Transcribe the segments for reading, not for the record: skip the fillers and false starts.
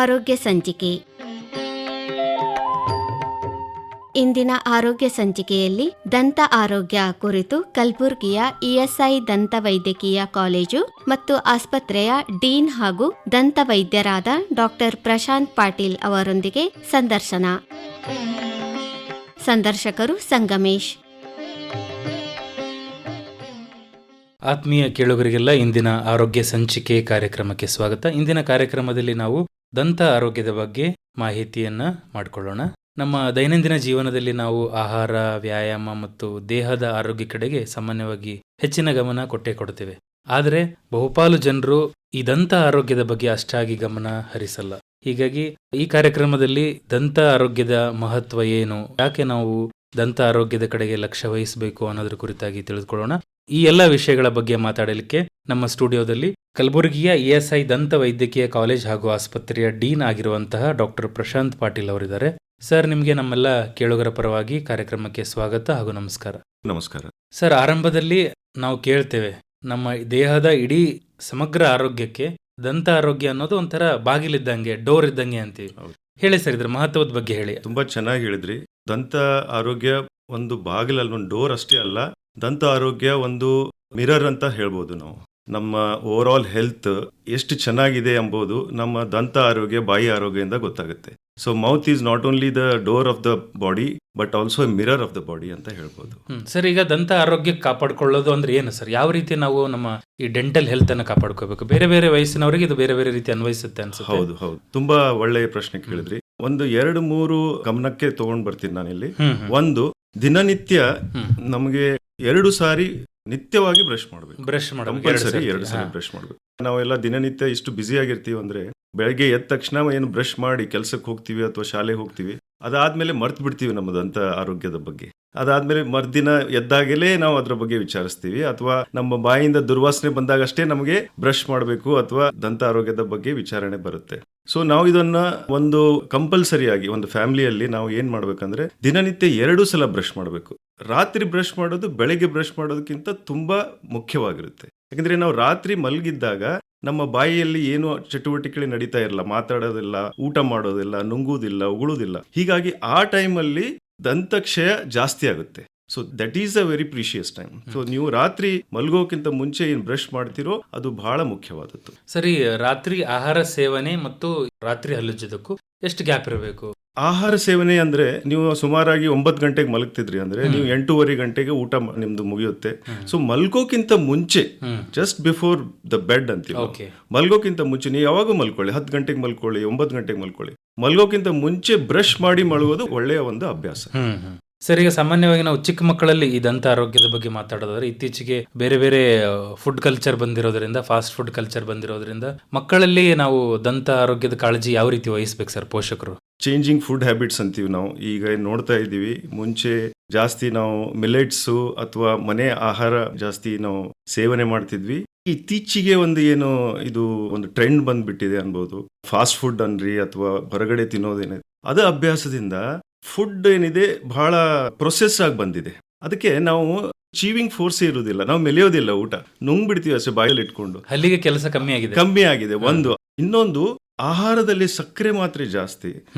ಆರೋಗ್ಯ ಸಂಚಿಕೆ. ಇಂದಿನ ಆರೋಗ್ಯ ಸಂಚಿಕೆಯಲ್ಲಿ ದಂತ ಆರೋಗ್ಯ ಕುರಿತು ಕಲಬುರಗಿಯ ಇಎಸ್ಐ ದಂತ ವೈದ್ಯಕೀಯ ಕಾಲೇಜು ಮತ್ತು ಆಸ್ಪತ್ರೆಯ ಡೀನ್ ಹಾಗೂ ದಂತ ವೈದ್ಯರಾದ ಡಾಕ್ಟರ್ ಪ್ರಶಾಂತ್ ಪಾಟೀಲ್ ಅವರೊಂದಿಗೆ ಸಂದರ್ಶನ. ಸಂದರ್ಶಕರು ಸಂಗಮೇಶ್. ಆತ್ಮೀಯ ಕೇಳುಗರಿಗೆಲ್ಲ ಇಂದಿನ ಆರೋಗ್ಯ ಸಂಚಿಕೆ ಕಾರ್ಯಕ್ರಮಕ್ಕೆ ಸ್ವಾಗತ. ಇಂದಿನ ಕಾರ್ಯಕ್ರಮದಲ್ಲಿ ನಾವು ದಂತ ಆರೋಗ್ಯದ ಬಗ್ಗೆ ಮಾಹಿತಿಯನ್ನ ಮಾಡಿಕೊಳ್ಳೋಣ. ನಮ್ಮ ದೈನಂದಿನ ಜೀವನದಲ್ಲಿ ನಾವು ಆಹಾರ, ವ್ಯಾಯಾಮ ಮತ್ತು ದೇಹದ ಆರೋಗ್ಯ ಕಡೆಗೆ ಸಾಮಾನ್ಯವಾಗಿ ಹೆಚ್ಚಿನ ಗಮನ ಕೊಡ್ತೇವೆ. ಆದರೆ ಬಹುಪಾಲು ಜನರು ಈ ದಂತ ಆರೋಗ್ಯದ ಬಗ್ಗೆ ಅಷ್ಟಾಗಿ ಗಮನ ಹರಿಸಲ್ಲ. ಹೀಗಾಗಿ ಈ ಕಾರ್ಯಕ್ರಮದಲ್ಲಿ ದಂತ ಆರೋಗ್ಯದ ಮಹತ್ವ ಏನು, ಯಾಕೆ ನಾವು ದಂತ ಆರೋಗ್ಯದ ಕಡೆಗೆ ಲಕ್ಷ್ಯ ವಹಿಸಬೇಕು ಅನ್ನೋದ್ರ ಕುರಿತಾಗಿ ತಿಳಿದುಕೊಳ್ಳೋಣ. ಈ ಎಲ್ಲ ವಿಷಯಗಳ ಬಗ್ಗೆ ಮಾತಾಡಲಿಕ್ಕೆ ನಮ್ಮ ಸ್ಟುಡಿಯೋದಲ್ಲಿ ಕಲಬುರಗಿಯ ಇಎಸ್ಐ ದಂತ ವೈದ್ಯಕೀಯ ಕಾಲೇಜ್ ಹಾಗೂ ಆಸ್ಪತ್ರೆಯ ಡೀನ್ ಆಗಿರುವಂತಹ ಡಾಕ್ಟರ್ ಪ್ರಶಾಂತ್ ಪಾಟೀಲ್ ಅವರಿದ್ದಾರೆ. ಸರ್, ನಿಮಗೆ ನಮ್ಮೆಲ್ಲ ಕೇಳುಗರ ಪರವಾಗಿ ಕಾರ್ಯಕ್ರಮಕ್ಕೆ ಸ್ವಾಗತ ಹಾಗೂ ನಮಸ್ಕಾರ. ನಮಸ್ಕಾರ ಸರ್, ಆರಂಭದಲ್ಲಿ ನಾವು ಕೇಳ್ತೇವೆ, ನಮ್ಮ ದೇಹದ ಇಡೀ ಸಮಗ್ರ ಆರೋಗ್ಯಕ್ಕೆ ದಂತ ಆರೋಗ್ಯ ಅನ್ನೋದು ಒಂಥರ ಬಾಗಿಲಿದ್ದಂಗೆ, ಡೋರ್ ಇದ್ದಂಗೆ ಅಂತೀವಿ. ಹೇಳಿ ಸರ್, ಇದ್ರ ಮಹತ್ವದ ಬಗ್ಗೆ ಹೇಳಿ. ತುಂಬಾ ಚೆನ್ನಾಗಿ ಹೇಳಿದ್ರಿ. ದಂತ ಆರೋಗ್ಯ ಒಂದು ಬಾಗಿಲಲ್ಲಿ, ಒಂದು ಡೋರ್ ಅಷ್ಟೇ ಅಲ್ಲ, ದಂತ ಆರೋಗ್ಯ ಒಂದು ಮಿರರ್ ಅಂತ ಹೇಳ್ಬೋದು. ನಾವು ನಮ್ಮ ಓವರ್ ಆಲ್ ಹೆಲ್ತ್ ಎಷ್ಟು ಚೆನ್ನಾಗಿದೆ ಎಂಬುದು ನಮ್ಮ ದಂತ ಆರೋಗ್ಯ, ಬಾಯಿ ಆರೋಗ್ಯದಿಂದ ಗೊತ್ತಾಗುತ್ತೆ. So mouth is not only the door of the body but also mirror of the body ಅಂತ ಹೇಳ್ಬೋದು. ಸರ್, ಈಗ ದಂತ ಆರೋಗ್ಯ ಕಾಪಾಡ್ಕೊಳ್ಳೋದು ಅಂದ್ರೆ ಏನು ಸರ್? ಯಾವ ರೀತಿ ನಾವು ನಮ್ಮ ಈ ಡೆಂಟಲ್ ಹೆಲ್ತ್ ಅನ್ನ ಕಾಪಾಡ್ಕೋಬೇಕು? ಬೇರೆ ಬೇರೆ ವಯಸ್ಸಿನವರಿಗೆ ಇದು ಬೇರೆ ಬೇರೆ ರೀತಿ ಅನ್ವಯಿಸುತ್ತೆ ಅನ್ಸುತ್ತೆ. ಹೌದು, ತುಂಬಾ ಒಳ್ಳೆಯ ಪ್ರಶ್ನೆ ಕೇಳಿದ್ರಿ. ಒಂದು 2-3 ಗಮನಕ್ಕೆ ತಗೊಂಡ್ ಬರ್ತೀನಿ ನಾನಿಲ್ಲಿ. ಒಂದು, ದಿನನಿತ್ಯ ನಮಗೆ 2 ಸಾರಿ ನಿತ್ಯವಾಗಿ ಬ್ರಷ್ ಮಾಡಬೇಕು. ಕಂಪಲ್ಸರಿ 2 ಸಾರಿ ಬ್ರಷ್ ಮಾಡಬೇಕು. ನಾವೆಲ್ಲ ದಿನನಿತ್ಯ ಇಷ್ಟು ಬ್ಯುಸಿ ಆಗಿರ್ತೀವಿ ಅಂದ್ರೆ, ಬೆಳಗ್ಗೆ ಎದ್ದ ತಕ್ಷಣ ಏನು ಬ್ರಷ್ ಮಾಡಿ ಕೆಲ್ಸಕ್ಕೆ ಹೋಗ್ತೀವಿ ಅಥವಾ ಶಾಲೆಗೆ ಹೋಗ್ತೀವಿ, ಅದಾದ್ಮೇಲೆ ಮರ್ತು ಬಿಡ್ತೀವಿ ನಮ್ಮದಂತ ಆರೋಗ್ಯದ ಬಗ್ಗೆ. ಅದಾದ್ಮೇಲೆ ಮರ್ದಿನ ಎದ್ದಾಗಲೇ ನಾವು ಅದ್ರ ಬಗ್ಗೆ ವಿಚಾರಿಸ್ತೀವಿ, ಅಥವಾ ನಮ್ಮ ಬಾಯಿಂದ ದುರ್ವಾಸನೆ ಬಂದಾಗಷ್ಟೇ ನಮಗೆ ಬ್ರಷ್ ಮಾಡಬೇಕು ಅಥವಾ ದಂತ ಆರೋಗ್ಯದ ಬಗ್ಗೆ ವಿಚಾರಣೆ ಬರುತ್ತೆ. ಸೊ ನಾವು ಇದನ್ನ ಒಂದು ಕಂಪಲ್ಸರಿಯಾಗಿ ಒಂದು ಫ್ಯಾಮಿಲಿಯಲ್ಲಿ ನಾವು ಏನ್ ಮಾಡ್ಬೇಕಂದ್ರೆ, ದಿನನಿತ್ಯ 2 ಸಲ ಬ್ರಷ್ ಮಾಡಬೇಕು. ರಾತ್ರಿ ಬ್ರಷ್ ಮಾಡೋದು ಬೆಳಗ್ಗೆ ಬ್ರಷ್ ಮಾಡೋದಕ್ಕಿಂತ ತುಂಬಾ ಮುಖ್ಯವಾಗಿರುತ್ತೆ. ಯಾಕಂದ್ರೆ ನಾವು ರಾತ್ರಿ ಮಲಗಿದ್ದಾಗ ನಮ್ಮ ಬಾಯಿಯಲ್ಲಿ ಏನು ಚಟುವಟಿಕೆ ನಡೀತಾ ಇರಲ್ಲ, ಮಾತಾಡೋದಿಲ್ಲ, ಊಟ ಮಾಡೋದಿಲ್ಲ, ನುಂಗುವುದಿಲ್ಲ, ಉಗುಳುವುದಿಲ್ಲ. ಹೀಗಾಗಿ ಆ ಟೈಮಲ್ಲಿ ದಂತಕ್ಷಯ ಜಾಸ್ತಿ ಆಗುತ್ತೆ. So that is a very precious time. So ನೀವು ರಾತ್ರಿ ಮಲ್ಗೋಕ್ಕಿಂತ ಮುಂಚೆ ಏನ್ ಬ್ರಷ್ ಮಾಡ್ತಿರೋ ಅದು ಬಹಳ ಮುಖ್ಯವಾದದ್ದು. ಸರಿ, ರಾತ್ರಿ ಆಹಾರ ಸೇವನೆ ಮತ್ತು ರಾತ್ರಿ ಹಲ್ಲುಜ್ಜೋದಕ್ಕೂ ಎಷ್ಟು ಗ್ಯಾಪ್ ಇರಬೇಕು? ಆಹಾರ ಸೇವನೆ ಅಂದ್ರೆ, ನೀವು ಸುಮಾರಾಗಿ 9 ಗಂಟೆಗೆ ಮಲಗ್ತಿದ್ರಿ ಅಂದ್ರೆ ನೀವು 8:30 ಗಂಟೆಗೆ ಊಟ ನಿಮ್ದು ಮುಗಿಯುತ್ತೆ. ಸೊ ಮಲ್ಗೋಕ್ಕಿಂತ ಮುಂಚೆ, ಜಸ್ಟ್ ಬಿಫೋರ್ ದ ಬೆಡ್ ಅಂತೀವಿ, ಮಲ್ಗೋಕ್ಕಿಂತ ಮುಂಚೆ ನೀವು ಯಾವಾಗ ಮಲ್ಕೊಳ್ಳಿ, 10 ಗಂಟೆಗೆ ಮಲ್ಕೊಳ್ಳಿ, 9 ಗಂಟೆಗೆ ಮಲ್ಕೊಳ್ಳಿ, ಮಲ್ಗೋಕ್ಕಿಂತ ಮುಂಚೆ ಬ್ರಷ್ ಮಾಡಿ ಮಲಗೋದು ಒಳ್ಳೆಯ ಒಂದು ಅಭ್ಯಾಸ. ಸರ್, ಈಗ ಸಾಮಾನ್ಯವಾಗಿ ನಾವು ಚಿಕ್ಕ ಮಕ್ಕಳಲ್ಲಿ ಈ ದಂತ ಆರೋಗ್ಯದ ಬಗ್ಗೆ ಮಾತಾಡೋದಾದ್ರೆ, ಇತ್ತೀಚೆಗೆ ಬೇರೆ ಬೇರೆ ಫುಡ್ ಕಲ್ಚರ್ ಬಂದಿರೋದ್ರಿಂದ, ಫಾಸ್ಟ್ ಫುಡ್ ಕಲ್ಚರ್ ಬಂದಿರೋದ್ರಿಂದ ಮಕ್ಕಳಲ್ಲಿ ನಾವು ದಂತ ಆರೋಗ್ಯದ ಕಾಳಜಿ ಯಾವ ರೀತಿ ವಹಿಸ್ಬೇಕು ಸರ್ ಪೋಷಕರು? ಚೇಂಜಿಂಗ್ ಫುಡ್ ಹ್ಯಾಬಿಟ್ಸ್ ಅಂತೀವಿ ನಾವು. ಈಗ ನೋಡ್ತಾ ಇದ್ದೀವಿ, ಮುಂಚೆ ಜಾಸ್ತಿ ನಾವು ಮಿಲೆಟ್ಸ್ ಅಥವಾ ಮನೆ ಆಹಾರ ಜಾಸ್ತಿ ನಾವು ಸೇವನೆ ಮಾಡ್ತಿದ್ವಿ. ಇತ್ತೀಚೆಗೆ ಇದು ಒಂದು ಟ್ರೆಂಡ್ ಬಂದ್ಬಿಟ್ಟಿದೆ ಅನ್ಬೋದು. ಫಾಸ್ಟ್ ಫುಡ್ ಅನ್ರಿ ಅಥವಾ ಹೊರಗಡೆ ತಿನ್ನೋದೇನಿದೆ, ಅದ ಅಭ್ಯಾಸದಿಂದ ಫುಡ್ ಏನಿದೆ ಬಹಳ ಪ್ರೊಸೆಸ್ ಆಗಿ ಬಂದಿದೆ. ಅದಕ್ಕೆ ನಾವು ಚೀವಿಂಗ್ ಫೋರ್ಸ್ ಇರುವುದಿಲ್ಲ, ನಾವು ಮೆಲಿಯೋದಿಲ್ಲ, ಊಟ ನುಂಗ್ಬಿಡ್ತೀವಿ ಅಷ್ಟೇ ಬಾಯಲ್ಲಿ ಇಟ್ಕೊಂಡು. ಅಲ್ಲಿಗೆ ಕೆಲಸ ಕಮ್ಮಿ ಆಗಿದೆ ಒಂದು. ಇನ್ನೊಂದು, ಆಹಾರದಲ್ಲಿ ಸಕ್ಕರೆ ಮಾತ್ರೆ ಜಾಸ್ತಿ,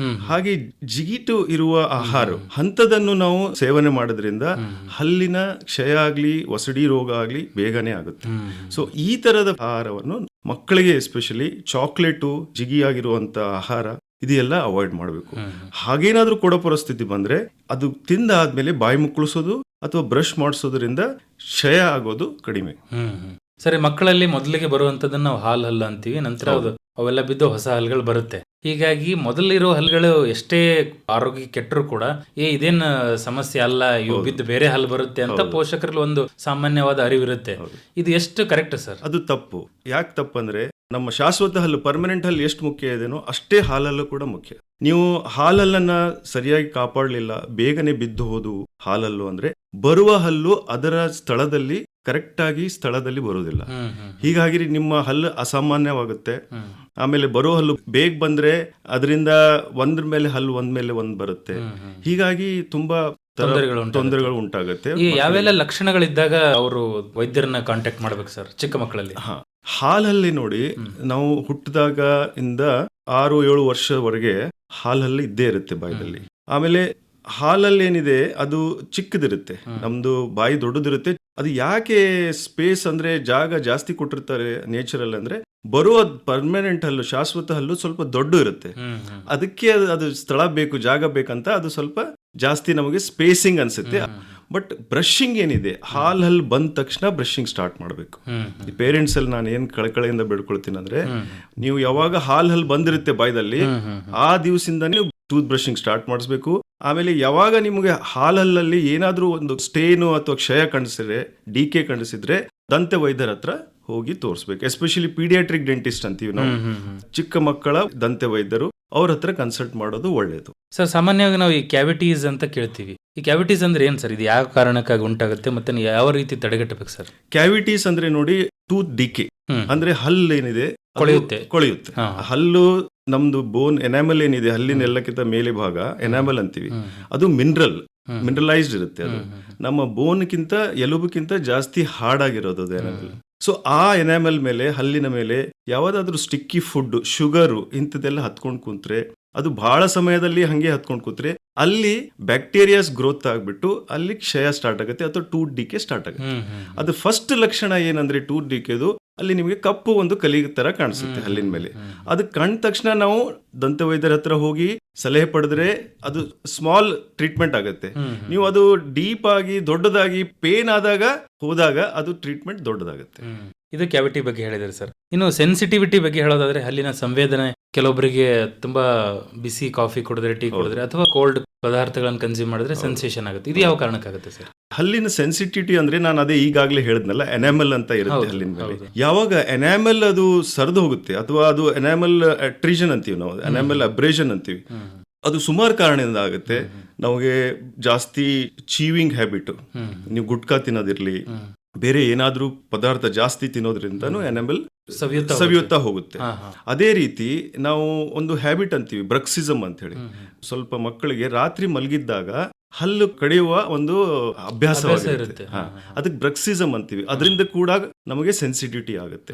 ಹಾಗೆ ಜಿಗಿಟು ಇರುವ ಆಹಾರ ಹಂತದನ್ನು ನಾವು ಸೇವನೆ ಮಾಡೋದ್ರಿಂದ ಹಲ್ಲಿನ ಕ್ಷಯ ಆಗ್ಲಿ, ಒಸಡಿ ರೋಗ ಆಗ್ಲಿ ಬೇಗನೆ ಆಗುತ್ತೆ. ಸೊ ಈ ತರದ ಆಹಾರವನ್ನು ಮಕ್ಕಳಿಗೆ, ಎಸ್ಪೆಷಲಿ ಚಾಕ್ಲೇಟು, ಜಿಗಿಯಾಗಿರುವಂತ ಆಹಾರ ಇದೆಲ್ಲ ಅವಾಯ್ಡ್ ಮಾಡಬೇಕು. ಹಾಗೇನಾದ್ರೂ ಕೊಡೋ ಪರಿಸ್ಥಿತಿ ಬಂದ್ರೆ ಅದು ತಿಂದಾದ್ಮೇಲೆ ಬಾಯಿ ಮುಕ್ಕಳಿಸೋದು ಅಥವಾ ಬ್ರಷ್ ಮಾಡಿಸೋದ್ರಿಂದ ಕ್ಷಯ ಆಗೋದು ಕಡಿಮೆ. ಸರಿ, ಮಕ್ಕಳಲ್ಲಿ ಮೊದಲಿಗೆ ಬರುವಂತದನ್ನ ನಾವು ಹಲ್ಲು ಅಂತೀವಿ, ನಂತರ ಅವೆಲ್ಲ ಬಿದ್ದು ಹೊಸ ಹಲ್ಗಳು ಬರುತ್ತೆ. ಹೀಗಾಗಿ ಮೊದಲಿರೋ ಹಲ್ಗಳು ಎಷ್ಟೇ ಆರೋಗ್ಯ ಕೆಟ್ಟರು ಕೂಡ ಇದೇನ್ ಸಮಸ್ಯೆ ಅಲ್ಲ, ಇವು ಬಿದ್ದು ಬೇರೆ ಹಲ್ಲು ಬರುತ್ತೆ ಅಂತ ಪೋಷಕರಲ್ಲಿ ಒಂದು ಸಾಮಾನ್ಯವಾದ ಅರಿವಿರುತ್ತೆ. ಇದು ಎಷ್ಟು ಕರೆಕ್ಟ್ ಸರ್? ಅದು ತಪ್ಪು. ಯಾಕೆ ತಪ್ಪಂದ್ರೆ, ನಮ್ಮ ಶಾಶ್ವತ ಹಲ್ಲು, ಪರ್ಮನೆಂಟ್ ಹಲ್ಲು ಎಷ್ಟು ಮುಖ್ಯ ಇದೆನೋ ಅಷ್ಟೇ ಹಾಲಲ್ಲೂ ಕೂಡ ಮುಖ್ಯ. ನೀವು ಹಾಲಲ್ಲನ್ನ ಸರಿಯಾಗಿ ಕಾಪಾಡಲಿಲ್ಲ, ಬೇಗನೆ ಬಿದ್ದು ಹೋದು ಹಾಲಲ್ಲು ಅಂದ್ರೆ, ಬರುವ ಹಲ್ಲು ಅದರ ಸ್ಥಳದಲ್ಲಿ ಕರೆಕ್ಟ್ ಆಗಿ ಸ್ಥಳದಲ್ಲಿ ಬರುವುದಿಲ್ಲ. ಹೀಗಾಗಿ ನಿಮ್ಮ ಹಲ್ಲು ಅಸಾಮಾನ್ಯವಾಗುತ್ತೆ. ಆಮೇಲೆ ಬರೋ ಹಲ್ಲು ಬೇಗ ಬಂದ್ರೆ ಅದರಿಂದ ಒಂದ್ರ ಮೇಲೆ ಹಲ್ಲು ಒಂದ್ ಬರುತ್ತೆ. ಹೀಗಾಗಿ ತುಂಬಾ ತೊಂದರೆಗಳು ಉಂಟಾಗುತ್ತೆ. ಯಾವೆಲ್ಲ ಲಕ್ಷಣಗಳಿದ್ದಾಗ ಅವರು ವೈದ್ಯರನ್ನ ಕಾಂಟ್ಯಾಕ್ಟ್ ಮಾಡ್ಬೇಕು ಸರ್ ಚಿಕ್ಕ ಮಕ್ಕಳಲ್ಲಿ? ಹಾಲಲ್ಲಿ ನೋಡಿ, ನಾವು ಹುಟ್ಟಿದಾಗ ಇಂದ 6-7 ವರ್ಷವರೆಗೆ ಹಾಲಲ್ಲಿ ಇದ್ದೇ ಇರುತ್ತೆ ಬಾಯಿನಲ್ಲಿ. ಆಮೇಲೆ ಹಾಲಲ್ಲಿ ಏನಿದೆ ಅದು ಚಿಕ್ಕದಿರುತ್ತೆ, ನಮ್ದು ಬಾಯಿ ದೊಡ್ಡದಿರುತ್ತೆ. ಅದು ಯಾಕೆ ಸ್ಪೇಸ್ ಅಂದ್ರೆ ಜಾಗ ಜಾಸ್ತಿ ಕೊಟ್ಟಿರ್ತಾರೆ ನೇಚರಲ್ ಅಂದ್ರೆ, ಬರುವ ಪರ್ಮನೆಂಟ್ ಹಲ್ಲು, ಶಾಶ್ವತ ಹಲ್ಲು ಸ್ವಲ್ಪ ದೊಡ್ಡ ಇರುತ್ತೆ. ಅದಕ್ಕೆ ಅದು ಸ್ಥಳ ಬೇಕು, ಜಾಗ ಬೇಕಂತ ಅದು ಸ್ವಲ್ಪ ಜಾಸ್ತಿ ನಮಗೆ ಸ್ಪೇಸಿಂಗ್ ಅನ್ಸುತ್ತೆ. ಬಟ್ ಬ್ರಷಿಂಗ್ ಏನಿದೆ, ಹಲ್ಲು ಬಂದ ತಕ್ಷಣ ಬ್ರಷಿಂಗ್ ಸ್ಟಾರ್ಟ್ ಮಾಡಬೇಕು. ಈ ಪೇರೆಂಟ್ಸ್ ಅಲ್ಲಿ ನಾನು ಏನ್ ಕಳಕಳಿಯಿಂದ ಬೇಡ್ಕೊಳ್ತೀನಿ ಅಂದ್ರೆ, ನೀವು ಯಾವಾಗ ಹಲ್ಲು ಬಂದಿರುತ್ತೆ ಬಾಯ್ದಲ್ಲಿ, ಆ ದಿವಸದಿಂದ ನೀವು ಟೂತ್ ಬ್ರಷಿಂಗ್ ಸ್ಟಾರ್ಟ್ ಮಾಡಿಸ್ಬೇಕು. ಆಮೇಲೆ ಯಾವಾಗ ನಿಮಗೆ ಹಾಲಲ್ಲಿ ಏನಾದ್ರೂ ಒಂದು ಸ್ಟೇನು ಅಥವಾ ಕ್ಷಯ ಕಾಣಿಸಿದ್ರೆ, ಡಿಕೆ ಕಾಣಿಸಿದ್ರೆ ದಂತ ವೈದ್ಯರ ಹತ್ರ ಹೋಗಿ ತೋರಿಸ್ಬೇಕು. ಎಸ್ಪೆಷಲಿ ಪೀಡಿಯಾಟ್ರಿಕ್ ಡೆಂಟಿಸ್ಟ್ ಅಂತೀವಿ ನಾವು, ಚಿಕ್ಕ ಮಕ್ಕಳ ದಂತ ವೈದ್ಯರು, ಅವ್ರ ಹತ್ರ ಕನ್ಸಲ್ಟ್ ಮಾಡೋದು ಒಳ್ಳೇದು. ಸರ್, ಸಾಮಾನ್ಯವಾಗಿ ನಾವು ಈ ಕ್ಯಾವಿಟೀಸ್ ಅಂತ ಕೇಳ್ತೀವಿ. ಈ ಕ್ಯಾವಿಟೀಸ್ ಅಂದ್ರೆ ಏನ್ ಸರ್? ಇದು ಯಾವ ಕಾರಣಕ್ಕಾಗಿ ಉಂಟಾಗುತ್ತೆ ಮತ್ತೆ ಯಾವ ರೀತಿ ತಡೆಗಟ್ಟಬೇಕು ಸರ್? ಕ್ಯಾವಿಟೀಸ್ ಅಂದ್ರೆ ನೋಡಿ, ಟೂತ್ ಡಿಕೆ ಅಂದ್ರೆ ಹಲ್ಲು ಏನಿದೆ ಕೊಳೆಯುತ್ತೆ. ಹಲ್ಲು ನಮ್ದು ಬೋನ್ ಎನಾಮಲ್ ಏನಿದೆ, ಹಲ್ಲಿನ ಎಲ್ಲಕ್ಕಿಂತ ಮೇಲೆ ಭಾಗ ಎನಾಮಲ್ ಅಂತೀವಿ, ಅದು ಮಿನರಲೈಸ್ಡ್ ಇರುತ್ತೆ. ಅದು ನಮ್ಮ ಬೋನ್ಗಿಂತ ಎಲುಬುಕ್ಕಿಂತ ಜಾಸ್ತಿ ಹಾರ್ಡ್ ಆಗಿರೋದು ಅದು ಎನಾಮಲ್. ಸೊ ಆ ಎನಾಮಲ್ ಮೇಲೆ, ಹಲ್ಲಿನ ಮೇಲೆ ಯಾವ್ದಾದ್ರು ಸ್ಟಿಕ್ಕಿ ಫುಡ್, ಶುಗರು ಇಂಥದ್ದೆಲ್ಲ ಹತ್ಕೊಂಡು ಕೂತ್ರೆ, ಅದು ಬಹಳ ಸಮಯದಲ್ಲಿ ಹಂಗೆ ಹತ್ಕೊಂಡು ಕೂತ್ರೆ ಅಲ್ಲಿ ಬ್ಯಾಕ್ಟೀರಿಯಾಸ್ ಗ್ರೋತ್ ಆಗ್ಬಿಟ್ಟು ಅಲ್ಲಿ ಕ್ಷಯ ಸ್ಟಾರ್ಟ್ ಆಗುತ್ತೆ ಅಥವಾ ಟೂತ್ ಡಿಕೆ ಸ್ಟಾರ್ಟ್ ಆಗುತ್ತೆ. ಅದು ಫಸ್ಟ್ ಲಕ್ಷಣ ಏನಂದ್ರೆ ಟೂತ್ ಡಿಕೆದು, ಅಲ್ಲಿ ನಿಮಗೆ ಕಪ್ಪು ಒಂದು ಕಲಿ ತರ ಕಾಣಿಸುತ್ತೆ ಹಲ್ಲಿನ ಮೇಲೆ. ಅದು ಕಂಡ ತಕ್ಷಣ ನಾವು ದಂತ ವೈದ್ಯರ ಹತ್ರ ಹೋಗಿ ಸಲಹೆ ಪಡೆದ್ರೆ ಅದು ಸ್ಮಾಲ್ ಟ್ರೀಟ್ಮೆಂಟ್ ಆಗುತ್ತೆ. ನೀವು ಅದು ಡೀಪ್ ಆಗಿ ದೊಡ್ಡದಾಗಿ ಪೇನ್ ಆದಾಗ ಹೋದಾಗ ಅದು ಟ್ರೀಟ್ಮೆಂಟ್ ದೊಡ್ಡದಾಗುತ್ತೆ. ಇದು ಕ್ಯಾವಿಟಿ ಬಗ್ಗೆ ಹೇಳಿದ್ರೆ ಸರ್. ಇನ್ನು ಸೆನ್ಸಿಟಿವಿಟಿ ಬಗ್ಗೆ ಹೇಳೋದಾದ್ರೆ, ಹಲ್ಲಿನ ಸಂವೇದನೆ, ಕೆಲವೊಬ್ಬರಿಗೆ ತುಂಬಾ ಬಿಸಿ ಕಾಫಿ ಕುಡಿದ್ರೆ, ಟೀ ಕುಡಿದ್ರೆ ಅಥವಾ ಕೋಲ್ಡ್ ಪದಾರ್ಥಗಳನ್ನು ಕನ್ಸ್ಯೂಮ್ ಮಾಡಿದ್ರೆ ಸೆನ್ಸೇಷನ್ ಆಗುತ್ತೆ. ಇದು ಯಾವ ಕಾರಣಕ್ಕಾಗುತ್ತೆ ಸರ್? ಹಲ್ಲಿನ ಸೆನ್ಸಿಟಿವಿಟಿ ಅಂದ್ರೆ ನಾನು ಅದೇ ಈಗಾಗಲೇ ಹೇಳಿದ್ನಲ್ಲ, ಎನಾಮಲ್ ಅಂತ ಇರುತ್ತೆ ಹಲ್ಲಿನ ಮೇಲೆ. ಯಾವಾಗ ಎನಾಮಲ್ ಅದು ಸರಿದು ಹೋಗುತ್ತೆ ಅಥವಾ ಅದು ಎನಾಮಲ್ ಅಟ್ರಿಷನ್ ಅಂತೀವಿ ನಾವು, ಎನಾಮಲ್ ಅಬ್ರೇಷನ್ ಅಂತೀವಿ, ಅದು ಸುಮಾರು ಕಾರಣದಿಂದ ಆಗುತ್ತೆ. ನಮಗೆ ಜಾಸ್ತಿ ಚೀವಿಂಗ್ ಹ್ಯಾಬಿಟ್, ನೀವು ಗುಟ್ಕಾ ತಿನ್ನೋದಿರ್ಲಿ, ಬೇರೆ ಏನಾದ್ರೂ ಪದಾರ್ಥ ಜಾಸ್ತಿ ತಿನ್ನೋದ್ರಿಂದನೂ ಎನಾಮಲ್ ಸವಿಯುತ್ತಾ ಹೋಗುತ್ತೆ. ಅದೇ ರೀತಿ ನಾವು ಒಂದು ಹ್ಯಾಬಿಟ್ ಅಂತೀವಿ, ಬ್ರಕ್ಸಿಸಮ್ ಅಂತ ಹೇಳಿ. ಸ್ವಲ್ಪ ಮಕ್ಕಳಿಗೆ ರಾತ್ರಿ ಮಲಗಿದ್ದಾಗ ಹಲ್ಲು ಕಡಿಯುವ ಒಂದು ಅಭ್ಯಾಸವಾಗಿರುತ್ತೆ, ಅದಕ್ಕೆ ಬ್ರಕ್ಸಿಸಮ್ ಅಂತೀವಿ. ಅದರಿಂದ ಕೂಡ ನಮಗೆ ಸೆನ್ಸಿಟಿವಿಟಿ ಆಗುತ್ತೆ.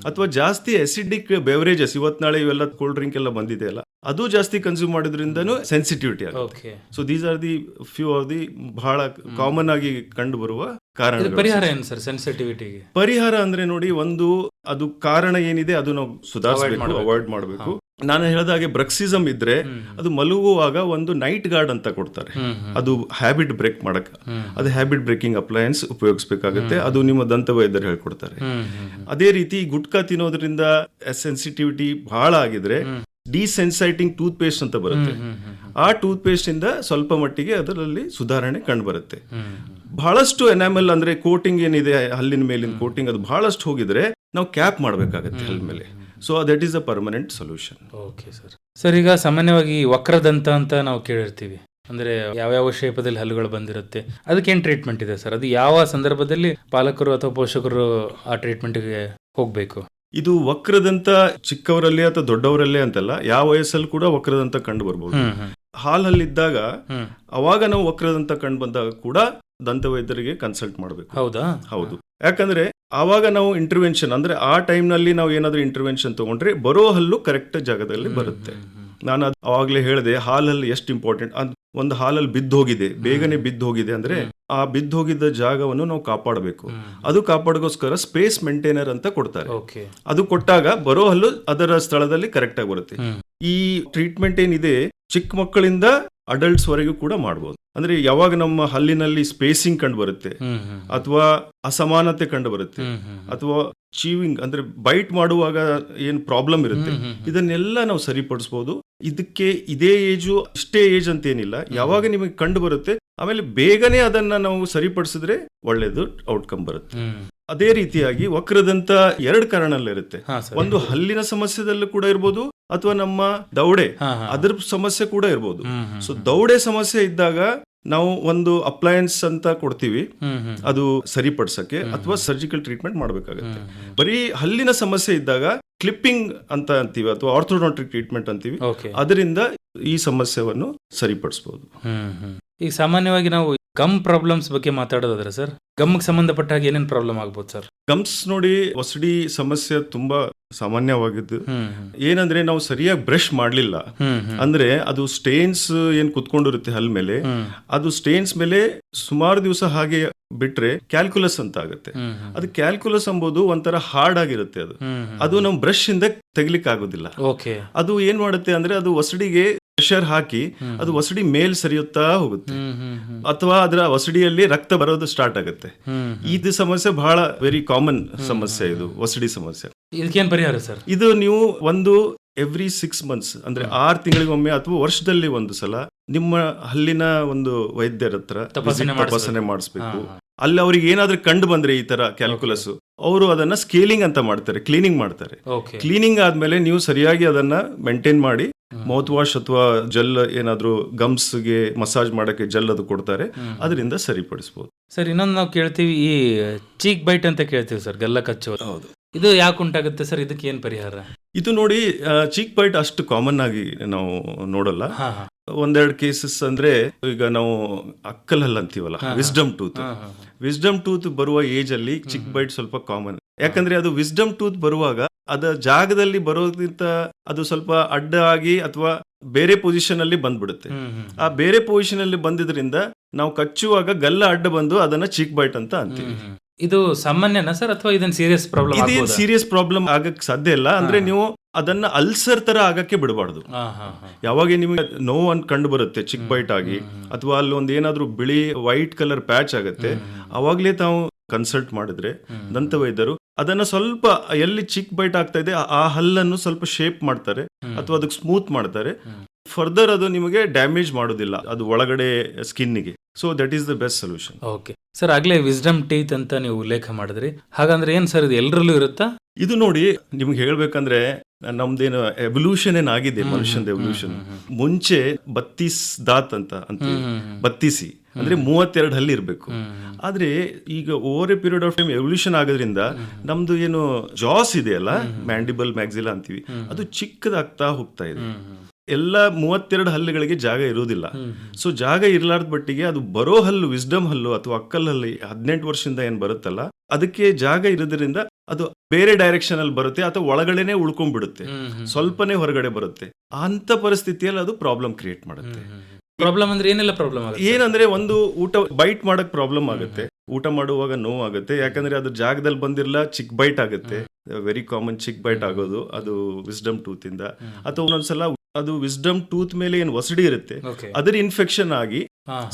ಅಥವಾ ಜಾಸ್ತಿ ಅಸಿಡಿಕ್ ಬೆವರೇಜಸ್, ಇವತ್ ನಾಳೆ ಇವೆಲ್ಲ ಕೋಲ್ಡ್ ಡ್ರಿಂಕ್ ಎಲ್ಲ ಬಂದಿದೆ ಅಲ್ಲ, ಅದು ಜಾಸ್ತಿ ಕನ್ಸ್ಯೂಮ್ ಮಾಡೋದ್ರಿಂದನೂ ಸೆನ್ಸಿಟಿವಿಟಿ ಆಗುತ್ತೆ. So these are the few of the ಬಹಳ ಕಾಮನ್ ಆಗಿ ಕಂಡು ಬರುವ ಕಾರಣ. ಪರಿಹಾರ ಏನು ಸರ್ ಸೆನ್ಸಿಟಿವಿಟಿಗೆ? ಪರಿಹಾರ ಅಂದ್ರೆ ನೋಡಿ, ಒಂದು ಅದು ಕಾರಣ ಏನಿದೆ ಅದು ನಾವು ಸುಧಾರಿಸಬೇಕು, ಅವಾಯ್ಡ್ ಮಾಡಬೇಕು. ನಾನು ಹೇಳಿದಾಗೆ ಬ್ರಕ್ಸಿಸಮ್ ಇದ್ರೆ ಅದು ಮಲಗುವಾಗ ಒಂದು ನೈಟ್ ಗಾರ್ಡ್ ಅಂತ ಕೊಡ್ತಾರೆ, ಅದು ಹ್ಯಾಬಿಟ್ ಬ್ರೇಕ್ ಮಾಡಕ್. ಅದು ಹ್ಯಾಬಿಟ್ ಬ್ರೇಕಿಂಗ್ ಅಪ್ಲಯನ್ಸ್ ಉಪಯೋಗಿಸಬೇಕಾಗುತ್ತೆ, ಅದು ನಿಮ್ಮ ದಂತ ವೈದ್ಯರು ಹೇಳ್ಕೊಡ್ತಾರೆ. ಅದೇ ರೀತಿ ಗುಟ್ಕಾ ತಿನ್ನೋದ್ರಿಂದ ಸೆನ್ಸಿಟಿವಿಟಿ ಬಹಳ ಆಗಿದ್ರೆ ಡಿಸೆನ್ಸೈಟಿಂಗ್ ಟೂತ್ ಪೇಸ್ಟ್ ಅಂತ ಬರುತ್ತೆ, ಆ ಟೂತ್ ಪೇಸ್ಟ್ ಇಂದ ಸ್ವಲ್ಪ ಮಟ್ಟಿಗೆ ಅದರಲ್ಲಿ ಸುಧಾರಣೆ ಕಂಡು ಬರುತ್ತೆ. ಬಹಳಷ್ಟು ಎನಾಮಲ್ ಅಂದ್ರೆ ಕೋಟಿಂಗ್ ಏನಿದೆ ಹಲ್ಲಿನ ಮೇಲಿನ ಕೋಟಿಂಗ್, ಅದು ಬಹಳಷ್ಟು ಹೋಗಿದ್ರೆ ನಾವು ಕ್ಯಾಪ್ ಮಾಡಬೇಕಾಗುತ್ತೆ ಹಲ್ಲಿನ ಮೇಲೆ. So that is a permanent solution. Okay sir. Sir, ಈಗ ಸಾಮಾನ್ಯವಾಗಿ ವಕ್ರದಂತ ಅಂತ ನಾವು ಕೇಳಿರ್ತೀವಿ, ಅಂದ್ರೆ ಯಾವ್ಯಾವ ಶೇಪದಲ್ಲಿ ಹಲ್ಲುಗಳು ಬಂದಿರುತ್ತೆ, ಅದಕ್ಕೇನು ಟ್ರೀಟ್ಮೆಂಟ್ ಇದೆ ಸರ್? ಅದು ಯಾವ ಸಂದರ್ಭದಲ್ಲಿ ಪಾಲಕರು ಅಥವಾ ಪೋಷಕರು ಆ ಟ್ರೀಟ್ಮೆಂಟ್ಗೆ ಹೋಗ್ಬೇಕು? ಇದು ವಕ್ರದಂತ ಚಿಕ್ಕವರಲ್ಲಿ ಅಥವಾ ದೊಡ್ಡವರಲ್ಲೇ ಅಂತಲ್ಲ, ಯಾವ ವಯಸ್ಸಲ್ಲಿ ಕೂಡ ವಕ್ರದಂತ ಕಂಡು ಬರ್ಬೋದು. ಹಾಲಲ್ಲಿದ್ದಾಗ ಅವಾಗ ನಾವು ವಕ್ರದಂತ ಕಂಡು ಬಂದಾಗ ಕೂಡ ದಂತ ವೈದ್ಯರಿಗೆ ಕನ್ಸಲ್ಟ್ ಮಾಡಬೇಕು. ಹೌದಾ? ಹೌದು. ಯಾಕಂದ್ರೆ ಆವಾಗ ನಾವು ಇಂಟರ್ವೆನ್ಷನ್ ಅಂದ್ರೆ ಆ ಟೈಮ್ ನಲ್ಲಿ ನಾವು ಏನಾದ್ರೂ ಇಂಟರ್ವೆನ್ಷನ್ ತಗೊಂಡ್ರೆ ಬರೋ ಹಲ್ಲು ಕರೆಕ್ಟ್ ಜಾಗದಲ್ಲಿ ಬರುತ್ತೆ. ನಾನು ಅವಾಗ್ಲೇ ಹೇಳಿದೆ ಹಾಲಲ್ಲಿ ಎಷ್ಟು ಇಂಪಾರ್ಟೆಂಟ್. ಒಂದು ಹಾಲಲ್ಲಿ ಬಿದ್ದೋಗಿದೆ, ಬೇಗನೆ ಬಿದ್ದೋಗಿದೆ ಅಂದ್ರೆ ಆ ಬಿದ್ದೋಗಿದ್ದ ಜಾಗವನ್ನು ನಾವು ಕಾಪಾಡಬೇಕು. ಅದು ಕಾಪಾಡೋಗೋಸ್ಕರ ಸ್ಪೇಸ್ ಮೇಂಟೈನರ್ ಅಂತ ಕೊಡ್ತಾರೆ. ಅದು ಕೊಟ್ಟಾಗ ಬರೋ ಹಲ್ಲು ಅದರ ಸ್ಥಳದಲ್ಲಿ ಕರೆಕ್ಟ್ ಆಗಿ ಬರುತ್ತೆ. ಈ ಟ್ರೀಟ್ಮೆಂಟ್ ಏನಿದೆ ಚಿಕ್ಕ ಮಕ್ಕಳಿಂದ ಅಡಲ್ಟ್ಸ್ ವರೆಗೂ ಕೂಡ ಮಾಡಬಹುದು. ಅಂದ್ರೆ ಯಾವಾಗ ನಮ್ಮ ಹಲ್ಲಿನಲ್ಲಿ ಸ್ಪೇಸಿಂಗ್ ಕಂಡು ಬರುತ್ತೆ ಅಥವಾ ಅಸಮಾನತೆ ಕಂಡು ಬರುತ್ತೆ ಅಥವಾ ಚೀವಿಂಗ್ ಅಂದ್ರೆ ಬೈಟ್ ಮಾಡುವಾಗ ಏನ್ ಪ್ರಾಬ್ಲಮ್ ಇರುತ್ತೆ, ಇದನ್ನೆಲ್ಲ ನಾವು ಸರಿಪಡಿಸಬಹುದು. ಇದಕ್ಕೆ ಇದೇ ಏಜು ಇಷ್ಟೇ ಏಜ್ ಅಂತ ಏನಿಲ್ಲ, ಯಾವಾಗ ನಿಮಗೆ ಕಂಡು ಬರುತ್ತೆ ಆಮೇಲೆ ಬೇಗನೆ ಅದನ್ನ ನಾವು ಸರಿಪಡಿಸಿದ್ರೆ ಒಳ್ಳೇದು ಔಟ್ಕಮ್ ಬರುತ್ತೆ. ಅದೇ ರೀತಿಯಾಗಿ ವಕ್ರದಂತ ಎರಡು ಕಾರಣಲ್ಲಿರುತ್ತೆ. ಒಂದು ಹಲ್ಲಿನ ಸಮಸ್ಯೆದಲ್ಲೂ ಕೂಡ ಇರ್ಬೋದು ಅಥವಾ ನಮ್ಮ ದೌಡೆ ಅದ್ರ ಸಮಸ್ಯೆ ಕೂಡ ಇರ್ಬೋದು. ಸೊ ದೌಡೆ ಸಮಸ್ಯೆ ಇದ್ದಾಗ ನಾವು ಒಂದು ಅಪ್ಲಯನ್ಸ್ ಅಂತ ಕೊಡ್ತೀವಿ ಅದು ಸರಿಪಡಿಸಕ್ಕೆ, ಅಥವಾ ಸರ್ಜಿಕಲ್ ಟ್ರೀಟ್ಮೆಂಟ್ ಮಾಡಬೇಕಾಗುತ್ತೆ. ಬರೀ ಹಲ್ಲಿನ ಸಮಸ್ಯೆ ಇದ್ದಾಗ ಕ್ಲಿಪ್ಪಿಂಗ್ ಅಂತ ಅಂತೀವಿ ಅಥವಾ ಆರ್ಥೋಡಾಂಟಿಕ್ ಟ್ರೀಟ್ಮೆಂಟ್ ಅಂತೀವಿ, ಅದರಿಂದ ಈ ಸಮಸ್ಯೆಯನ್ನು ಸರಿಪಡಿಸಬಹುದು. ಈಗ ಸಾಮಾನ್ಯವಾಗಿ ನಾವು ಗಮ್ ಪ್ರಾಬ್ಲಮ್ಸ್ ಬಗ್ಗೆ ಮಾತಾಡೋದಾದ್ರೆ ಸರ್, ಗಮ್ಗೆ ಸಂಬಂಧಪಟ್ಟ ಹಾಗೆ ಏನೇನು ಪ್ರಾಬ್ಲಮ್ ಆಗ್ಬೋದು ಸರ್? ಗಮ್ಸ್ ನೋಡಿ, ಒಸಡಿ ಸಮಸ್ಯೆ ತುಂಬಾ ಸಾಮಾನ್ಯವಾಗಿದ್ದು. ಏನಂದ್ರೆ ನಾವು ಸರಿಯಾಗಿ ಬ್ರಷ್ ಮಾಡ್ಲಿಲ್ಲ ಅಂದ್ರೆ ಅದು ಸ್ಟೇನ್ಸ್ ಏನ್ ಕುತ್ಕೊಂಡಿರುತ್ತೆ ಹಲ್ ಮೇಲೆ, ಅದು ಸ್ಟೇನ್ಸ್ ಮೇಲೆ ಸುಮಾರು ದಿವಸ ಹಾಗೆ ಬಿಟ್ರೆ ಕ್ಯಾಲ್ಕುಲಸ್ ಅಂತ ಆಗುತ್ತೆ. ಅದು ಕ್ಯಾಲ್ಕುಲಸ್ ಎಂಬುದು ಒಂಥರ ಹಾರ್ಡ್ ಆಗಿರುತ್ತೆ. ಅದು ನಾವು ಬ್ರಷ್ ಇಂದ ತೆಗಿಲಿಕ್ಕೆ ಆಗೋದಿಲ್ಲ. ಅದು ಏನ್ ಮಾಡುತ್ತೆ ಅಂದ್ರೆ ಅದು ಒಸಡಿಗೆ ಪ್ರೆಷರ್ ಹಾಕಿ ಅದು ಒಸಡಿ ಮೇಲ್ ಸರಿಯುತ್ತಾ ಹೋಗುತ್ತೆ, ಅಥವಾ ಅದರ ಒಸಡಿಯಲ್ಲಿ ರಕ್ತ ಬರೋದು ಸ್ಟಾರ್ಟ್ ಆಗುತ್ತೆ. ಇದು ಸಮಸ್ಯೆ ಬಹಳ ವೆರಿ ಕಾಮನ್ ಸಮಸ್ಯೆ, ಇದು ಒಸಡಿ ಸಮಸ್ಯೆ. ಇದಕ್ಕೇನ್ ಪರಿಹಾರ ಸರ್? ಇದು ನೀವು ಒಂದು ಎವ್ರಿ 6 months ಅಂದ್ರೆ 6 ತಿಂಗಳಿಗೊಮ್ಮೆ ಅಥವಾ ವರ್ಷದಲ್ಲಿ ಒಂದು ಸಲ ನಿಮ್ಮ ಹಲ್ಲಿನ ಒಂದು ವೈದ್ಯರ ಹತ್ರ ತಪಾಸಣೆ ಮಾಡಿಸ್ಬೇಕು. ಅಲ್ಲಿ ಅವ್ರಿಗೆ ಏನಾದ್ರೂ ಕಂಡು ಬಂದ್ರೆ ಈ ತರ ಕ್ಯಾಲ್ಕುಲಸ್, ಅವರು ಅದನ್ನ ಸ್ಕೇಲಿಂಗ್ ಅಂತ ಮಾಡ್ತಾರೆ, ಕ್ಲೀನಿಂಗ್ ಮಾಡ್ತಾರೆ. ಕ್ಲೀನಿಂಗ್ ಆದ್ಮೇಲೆ ನೀವು ಸರಿಯಾಗಿ ಅದನ್ನ ಮೇಂಟೈನ್ ಮಾಡಿ ಮೌತ್ ವಾಶ್ ಅಥವಾ ಜೆಲ್ ಏನಾದ್ರೂ ಗಮ್ಸ್ ಗೆ ಮಸಾಜ್ ಮಾಡಕ್ಕೆ ಜೆಲ್ ಅದು ಕೊಡ್ತಾರೆ, ಅದರಿಂದ ಸರಿಪಡಿಸಬಹುದು. ಸರ್, ಇನ್ನೊಂದು ನಾವು ಕೇಳ್ತೀವಿ, ಈ ಚೀಕ್ ಬೈಟ್ ಅಂತ ಕೇಳ್ತೀವಿ ಸರ್, ಗಲ್ಲ ಕಚ್ಚೋದು. ಹೌದು, ಇದು ಯಾಕೆ ಉಂಟಾಗುತ್ತೆ ಸರ್? ಇದಕ್ಕೆ ಏನ್ ಪರಿಹಾರ? ಇದು ನೋಡಿ, ಚೀಕ್ ಬೈಟ್ ಅಷ್ಟು ಕಾಮನ್ ಆಗಿ ನಾವು ನೋಡಲ್ಲ. ಒಂದೆರಡು ಕೇಸಸ್ ಅಂದ್ರೆ, ಈಗ ನಾವು ಅಕ್ಕಲ್ ಹಲ್ಲು ಅಂತೀವಲ್ಲ, ವಿಸ್ಡಮ್ ಟೂತ್ ಬರುವ ಏಜ್ ಅಲ್ಲಿ ಚಿಕ್ ಬೈಟ್ ಸ್ವಲ್ಪ ಕಾಮನ್. ಯಾಕಂದ್ರೆ ಅದು ವಿಸ್ಡಮ್ ಟೂತ್ ಬರುವಾಗ ಅದ ಜಾಗದಲ್ಲಿ ಬರೋದ್ಕಿಂತ ಅದು ಸ್ವಲ್ಪ ಅಡ್ಡ ಆಗಿ ಅಥವಾ ಬೇರೆ ಪೊಸಿಷನ್ ಅಲ್ಲಿ ಬಂದ್ಬಿಡುತ್ತೆ. ಆ ಬೇರೆ ಪೊಸಿಷನ್ ಅಲ್ಲಿ ಬಂದಿದ್ರಿಂದ ನಾವು ಕಚ್ಚುವಾಗ ಗಲ್ಲ ಅಡ್ಡ ಬಂದು ಅದನ್ನ ಚಿಕ್ ಬೈಟ್ ಅಂತ ಅಂತೀವಿ. ಇದು ಸಾಮಾನ್ಯನಾ ಸರ್, ಅಥವಾ ಇದನ್ನ ಸೀರಿಯಸ್ ಪ್ರಾಬ್ಲಮ್? ಇದೇನು ಸೀರಿಯಸ್ ಪ್ರಾಬ್ಲಮ್ ಆಗಕ್ಕೆ ಸಾಧ್ಯ ಇಲ್ಲ. ಅಂದ್ರೆ ನೀವು ಅದನ್ನ ಅಲ್ಸರ್ ತರ ಆಗಕ್ಕೆ ಬಿಡಬಾರ್ದು. ಯಾವಾಗ ನಿಮಗೆ ನೋವು ಅಂತ ಕಂಡು ಬರುತ್ತೆ ಚಿಕ್ ಬೈಟ್ ಆಗಿ, ಅಥವಾ ಅಲ್ಲಿ ಒಂದ್ ಏನಾದ್ರೂ ಬಿಳಿ ವೈಟ್ ಕಲರ್ ಪ್ಯಾಚ್ ಆಗುತ್ತೆ, ಅವಾಗ್ಲೇ ತಾವು ಕನ್ಸಲ್ಟ್ ಮಾಡಿದ್ರೆ ದಂತ ವೈದ್ಯರು ಅದನ್ನ ಸ್ವಲ್ಪ ಎಲ್ಲಿ ಚಿಕ್ ಬೈಟ್ ಆಗ್ತಾ ಇದೆ ಆ ಹಲ್ಲನ್ನು ಸ್ವಲ್ಪ ಶೇಪ್ ಮಾಡ್ತಾರೆ ಅಥವಾ ಅದಕ್ಕೆ ಸ್ಮೂತ್ ಮಾಡ್ತಾರೆ. ಫರ್ದರ್ ಅದು ನಿಮಗೆ ಡ್ಯಾಮೇಜ್ ಮಾಡೋದಿಲ್ಲ ಅದು ಒಳಗಡೆ ಸ್ಕಿನ್ನಿಗೆ. So that is the best solution. Okay sir, ಆಗ್ಲೇ ವಿಸ್ಡಮ್ ಟೀತ್ ಅಂತ ನೀವು ಉಲ್ಲೇಖ ಮಾಡಿದ್ರಿ, ಹಾಗಂದ್ರೆ ಏನ್ ಸರ್, ಇದು ಎಲ್ಲರಲ್ಲೂ ಇರುತ್ತಾ? ಇದು ನೋಡಿ, ನಿಮ್ಗೆ ಹೇಳ್ಬೇಕಂದ್ರೆ ನಮ್ದೇನು ಎವಲ್ಯೂಷನ್ ಏನಾಗಿದೆ, ಮನುಷ್ಯನ ಎವಲ್ಯೂಷನ್ ಮುಂಚೆ 32 ದಾತ್ ಅಂತ ಅಂತೀವಿ, 32 ಅಂದ್ರೆ 32 ಹಲ್ಲಿ ಇರ್ಬೇಕು. ಆದ್ರೆ ಈಗ over A period of time evolution ಆಗೋದ್ರಿಂದ ನಮ್ದು ಏನು ಜಾಸ್ ಇದೆಯಲ್ಲ, ಮ್ಯಾಂಡಿಬಲ್ ಮ್ಯಾಕ್ಸಿಲಾ ಅಂತೀವಿ, ಅದು ಚಿಕ್ಕದಾಗ್ತಾ ಹೋಗ್ತಾ ಇದೆ. ಎಲ್ಲ 32 ಹಲ್ಲುಗಳಿಗೆ ಜಾಗ ಇರುವುದಿಲ್ಲ. ಸೊ ಜಾಗ ಇರ್ಲಾರ್ದ ಬಟ್ಟಿಗೆ ಅದು ಬರೋ ಹಲ್ಲು, ವಿಸ್ಡಮ್ ಹಲ್ಲು ಅಥವಾ ಅಕ್ಕಲ್ ಹಲ್ಲು 18 ವರ್ಷದಿಂದ ಏನ್ ಬರುತ್ತಲ್ಲ, ಅದಕ್ಕೆ ಜಾಗ ಇರೋದ್ರಿಂದ ಅದು ಬೇರೆ ಡೈರೆಕ್ಷನ್ ಅಲ್ಲಿ ಬರುತ್ತೆ ಅಥವಾ ಒಳಗಡೆನೆ ಉಳ್ಕೊಂಡ್ಬಿಡುತ್ತೆ, ಸ್ವಲ್ಪನೇ ಹೊರಗಡೆ ಬರುತ್ತೆ. ಅಂತ ಪರಿಸ್ಥಿತಿಯಲ್ಲಿ ಅದು ಪ್ರಾಬ್ಲಮ್ ಕ್ರಿಯೇಟ್ ಮಾಡುತ್ತೆ. ಪ್ರಾಬ್ಲಮ್ ಅಂದ್ರೆ ಏನೆಲ್ಲ ಪ್ರಾಬ್ಲಮ್ ಆಗುತ್ತೆ? ಏನಂದ್ರೆ, ಒಂದು ಊಟ ಬೈಟ್ ಮಾಡಕ್ ಪ್ರಾಬ್ಲಮ್ ಆಗುತ್ತೆ, ಊಟ ಮಾಡುವಾಗ ನೋವು ಆಗುತ್ತೆ, ಯಾಕಂದ್ರೆ ಅದ್ರ ಜಾಗದಲ್ಲಿ ಬಂದಿರಲ್ಲ, ಚಿಕ್ ಬೈಟ್ ಆಗುತ್ತೆ. ವೆರಿ ಕಾಮನ್ ಚಿಕ್ ಬೈಟ್ ಆಗೋದು ಅದು ವಿಸ್ಡಮ್ ಟೂತ್ ಇಂದ. ಅಥವಾ ಒಂದೊಂದ್ಸಲ ಅದು ವಿಸ್ಡಮ್ ಟೂತ್ ಮೇಲೆ ಏನ್ ಒಸಡಿ ಇರುತ್ತೆ ಅದರ ಇನ್ಫೆಕ್ಷನ್ ಆಗಿ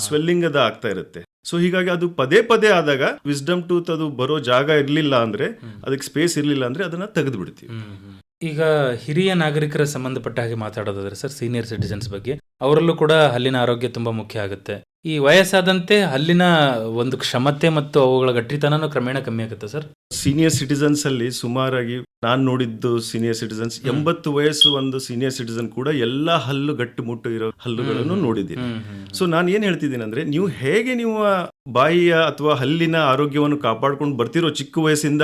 ಸ್ವೆಲ್ಲಿಂಗ್ ಅದ ಆಗ್ತಾ ಇರುತ್ತೆ. ಸೊ ಹೀಗಾಗಿ ಅದು ಪದೇ ಪದೇ ಆದಾಗ ವಿಸ್ಡಮ್ ಟೂತ್ ಅದು ಬರೋ ಜಾಗ ಇರ್ಲಿಲ್ಲ ಅಂದ್ರೆ, ಅದಕ್ಕೆ ಸ್ಪೇಸ್ ಇರ್ಲಿಲ್ಲ ಅಂದ್ರೆ ಅದನ್ನ ತೆಗೆದು ಬಿಡ್ತೀವಿ. ಈಗ ಹಿರಿಯ ನಾಗರಿಕರ ಸಂಬಂಧಪಟ್ಟ ಹಾಗೆ ಮಾತಾಡೋದಾದ್ರೆ ಸರ್, ಸೀನಿಯರ್ ಸಿಟಿಜನ್ಸ್ ಬಗ್ಗೆ, ಅವರಲ್ಲೂ ಕೂಡ ಹಲ್ಲಿನ ಆರೋಗ್ಯ ತುಂಬಾ ಮುಖ್ಯ ಆಗುತ್ತೆ. ಈ ವಯಸ್ಸಾದಂತೆ ಹಲ್ಲಿನ ಒಂದು ಕ್ಷಮತೆ ಮತ್ತು ಅವುಗಳ ಗಟ್ಟಿತನೂ ಕ್ರಮೇಣ ಕಮ್ಮಿ ಆಗುತ್ತೆ ಸರ್. ಸೀನಿಯರ್ ಸಿಟಿಸನ್ಸ್ ಅಲ್ಲಿ ಸುಮಾರಾಗಿ ನಾನು ನೋಡಿದ್ದು ಸೀನಿಯರ್ ಸಿಟಿಸನ್ಸ್ 80 ವಯಸ್ಸು ಒಂದು ಸೀನಿಯರ್ ಸಿಟಿಸನ್ ಕೂಡ ಎಲ್ಲಾ ಹಲ್ಲು ಗಟ್ಟಿ ಮುಟ್ಟು ಇರೋ ಹಲ್ಲುಗಳನ್ನು ನೋಡಿದ್ದೀನಿ. ಸೊ ನಾನು ಏನ್ ಹೇಳ್ತಿದ್ದೀನಿ ಅಂದ್ರೆ, ನೀವು ಹೇಗೆ ನೀವು ಬಾಯಿಯ ಅಥವಾ ಹಲ್ಲಿನ ಆರೋಗ್ಯವನ್ನು ಕಾಪಾಡ್ಕೊಂಡು ಬರ್ತಿರೋ ಚಿಕ್ಕ ವಯಸ್ಸಿಂದ,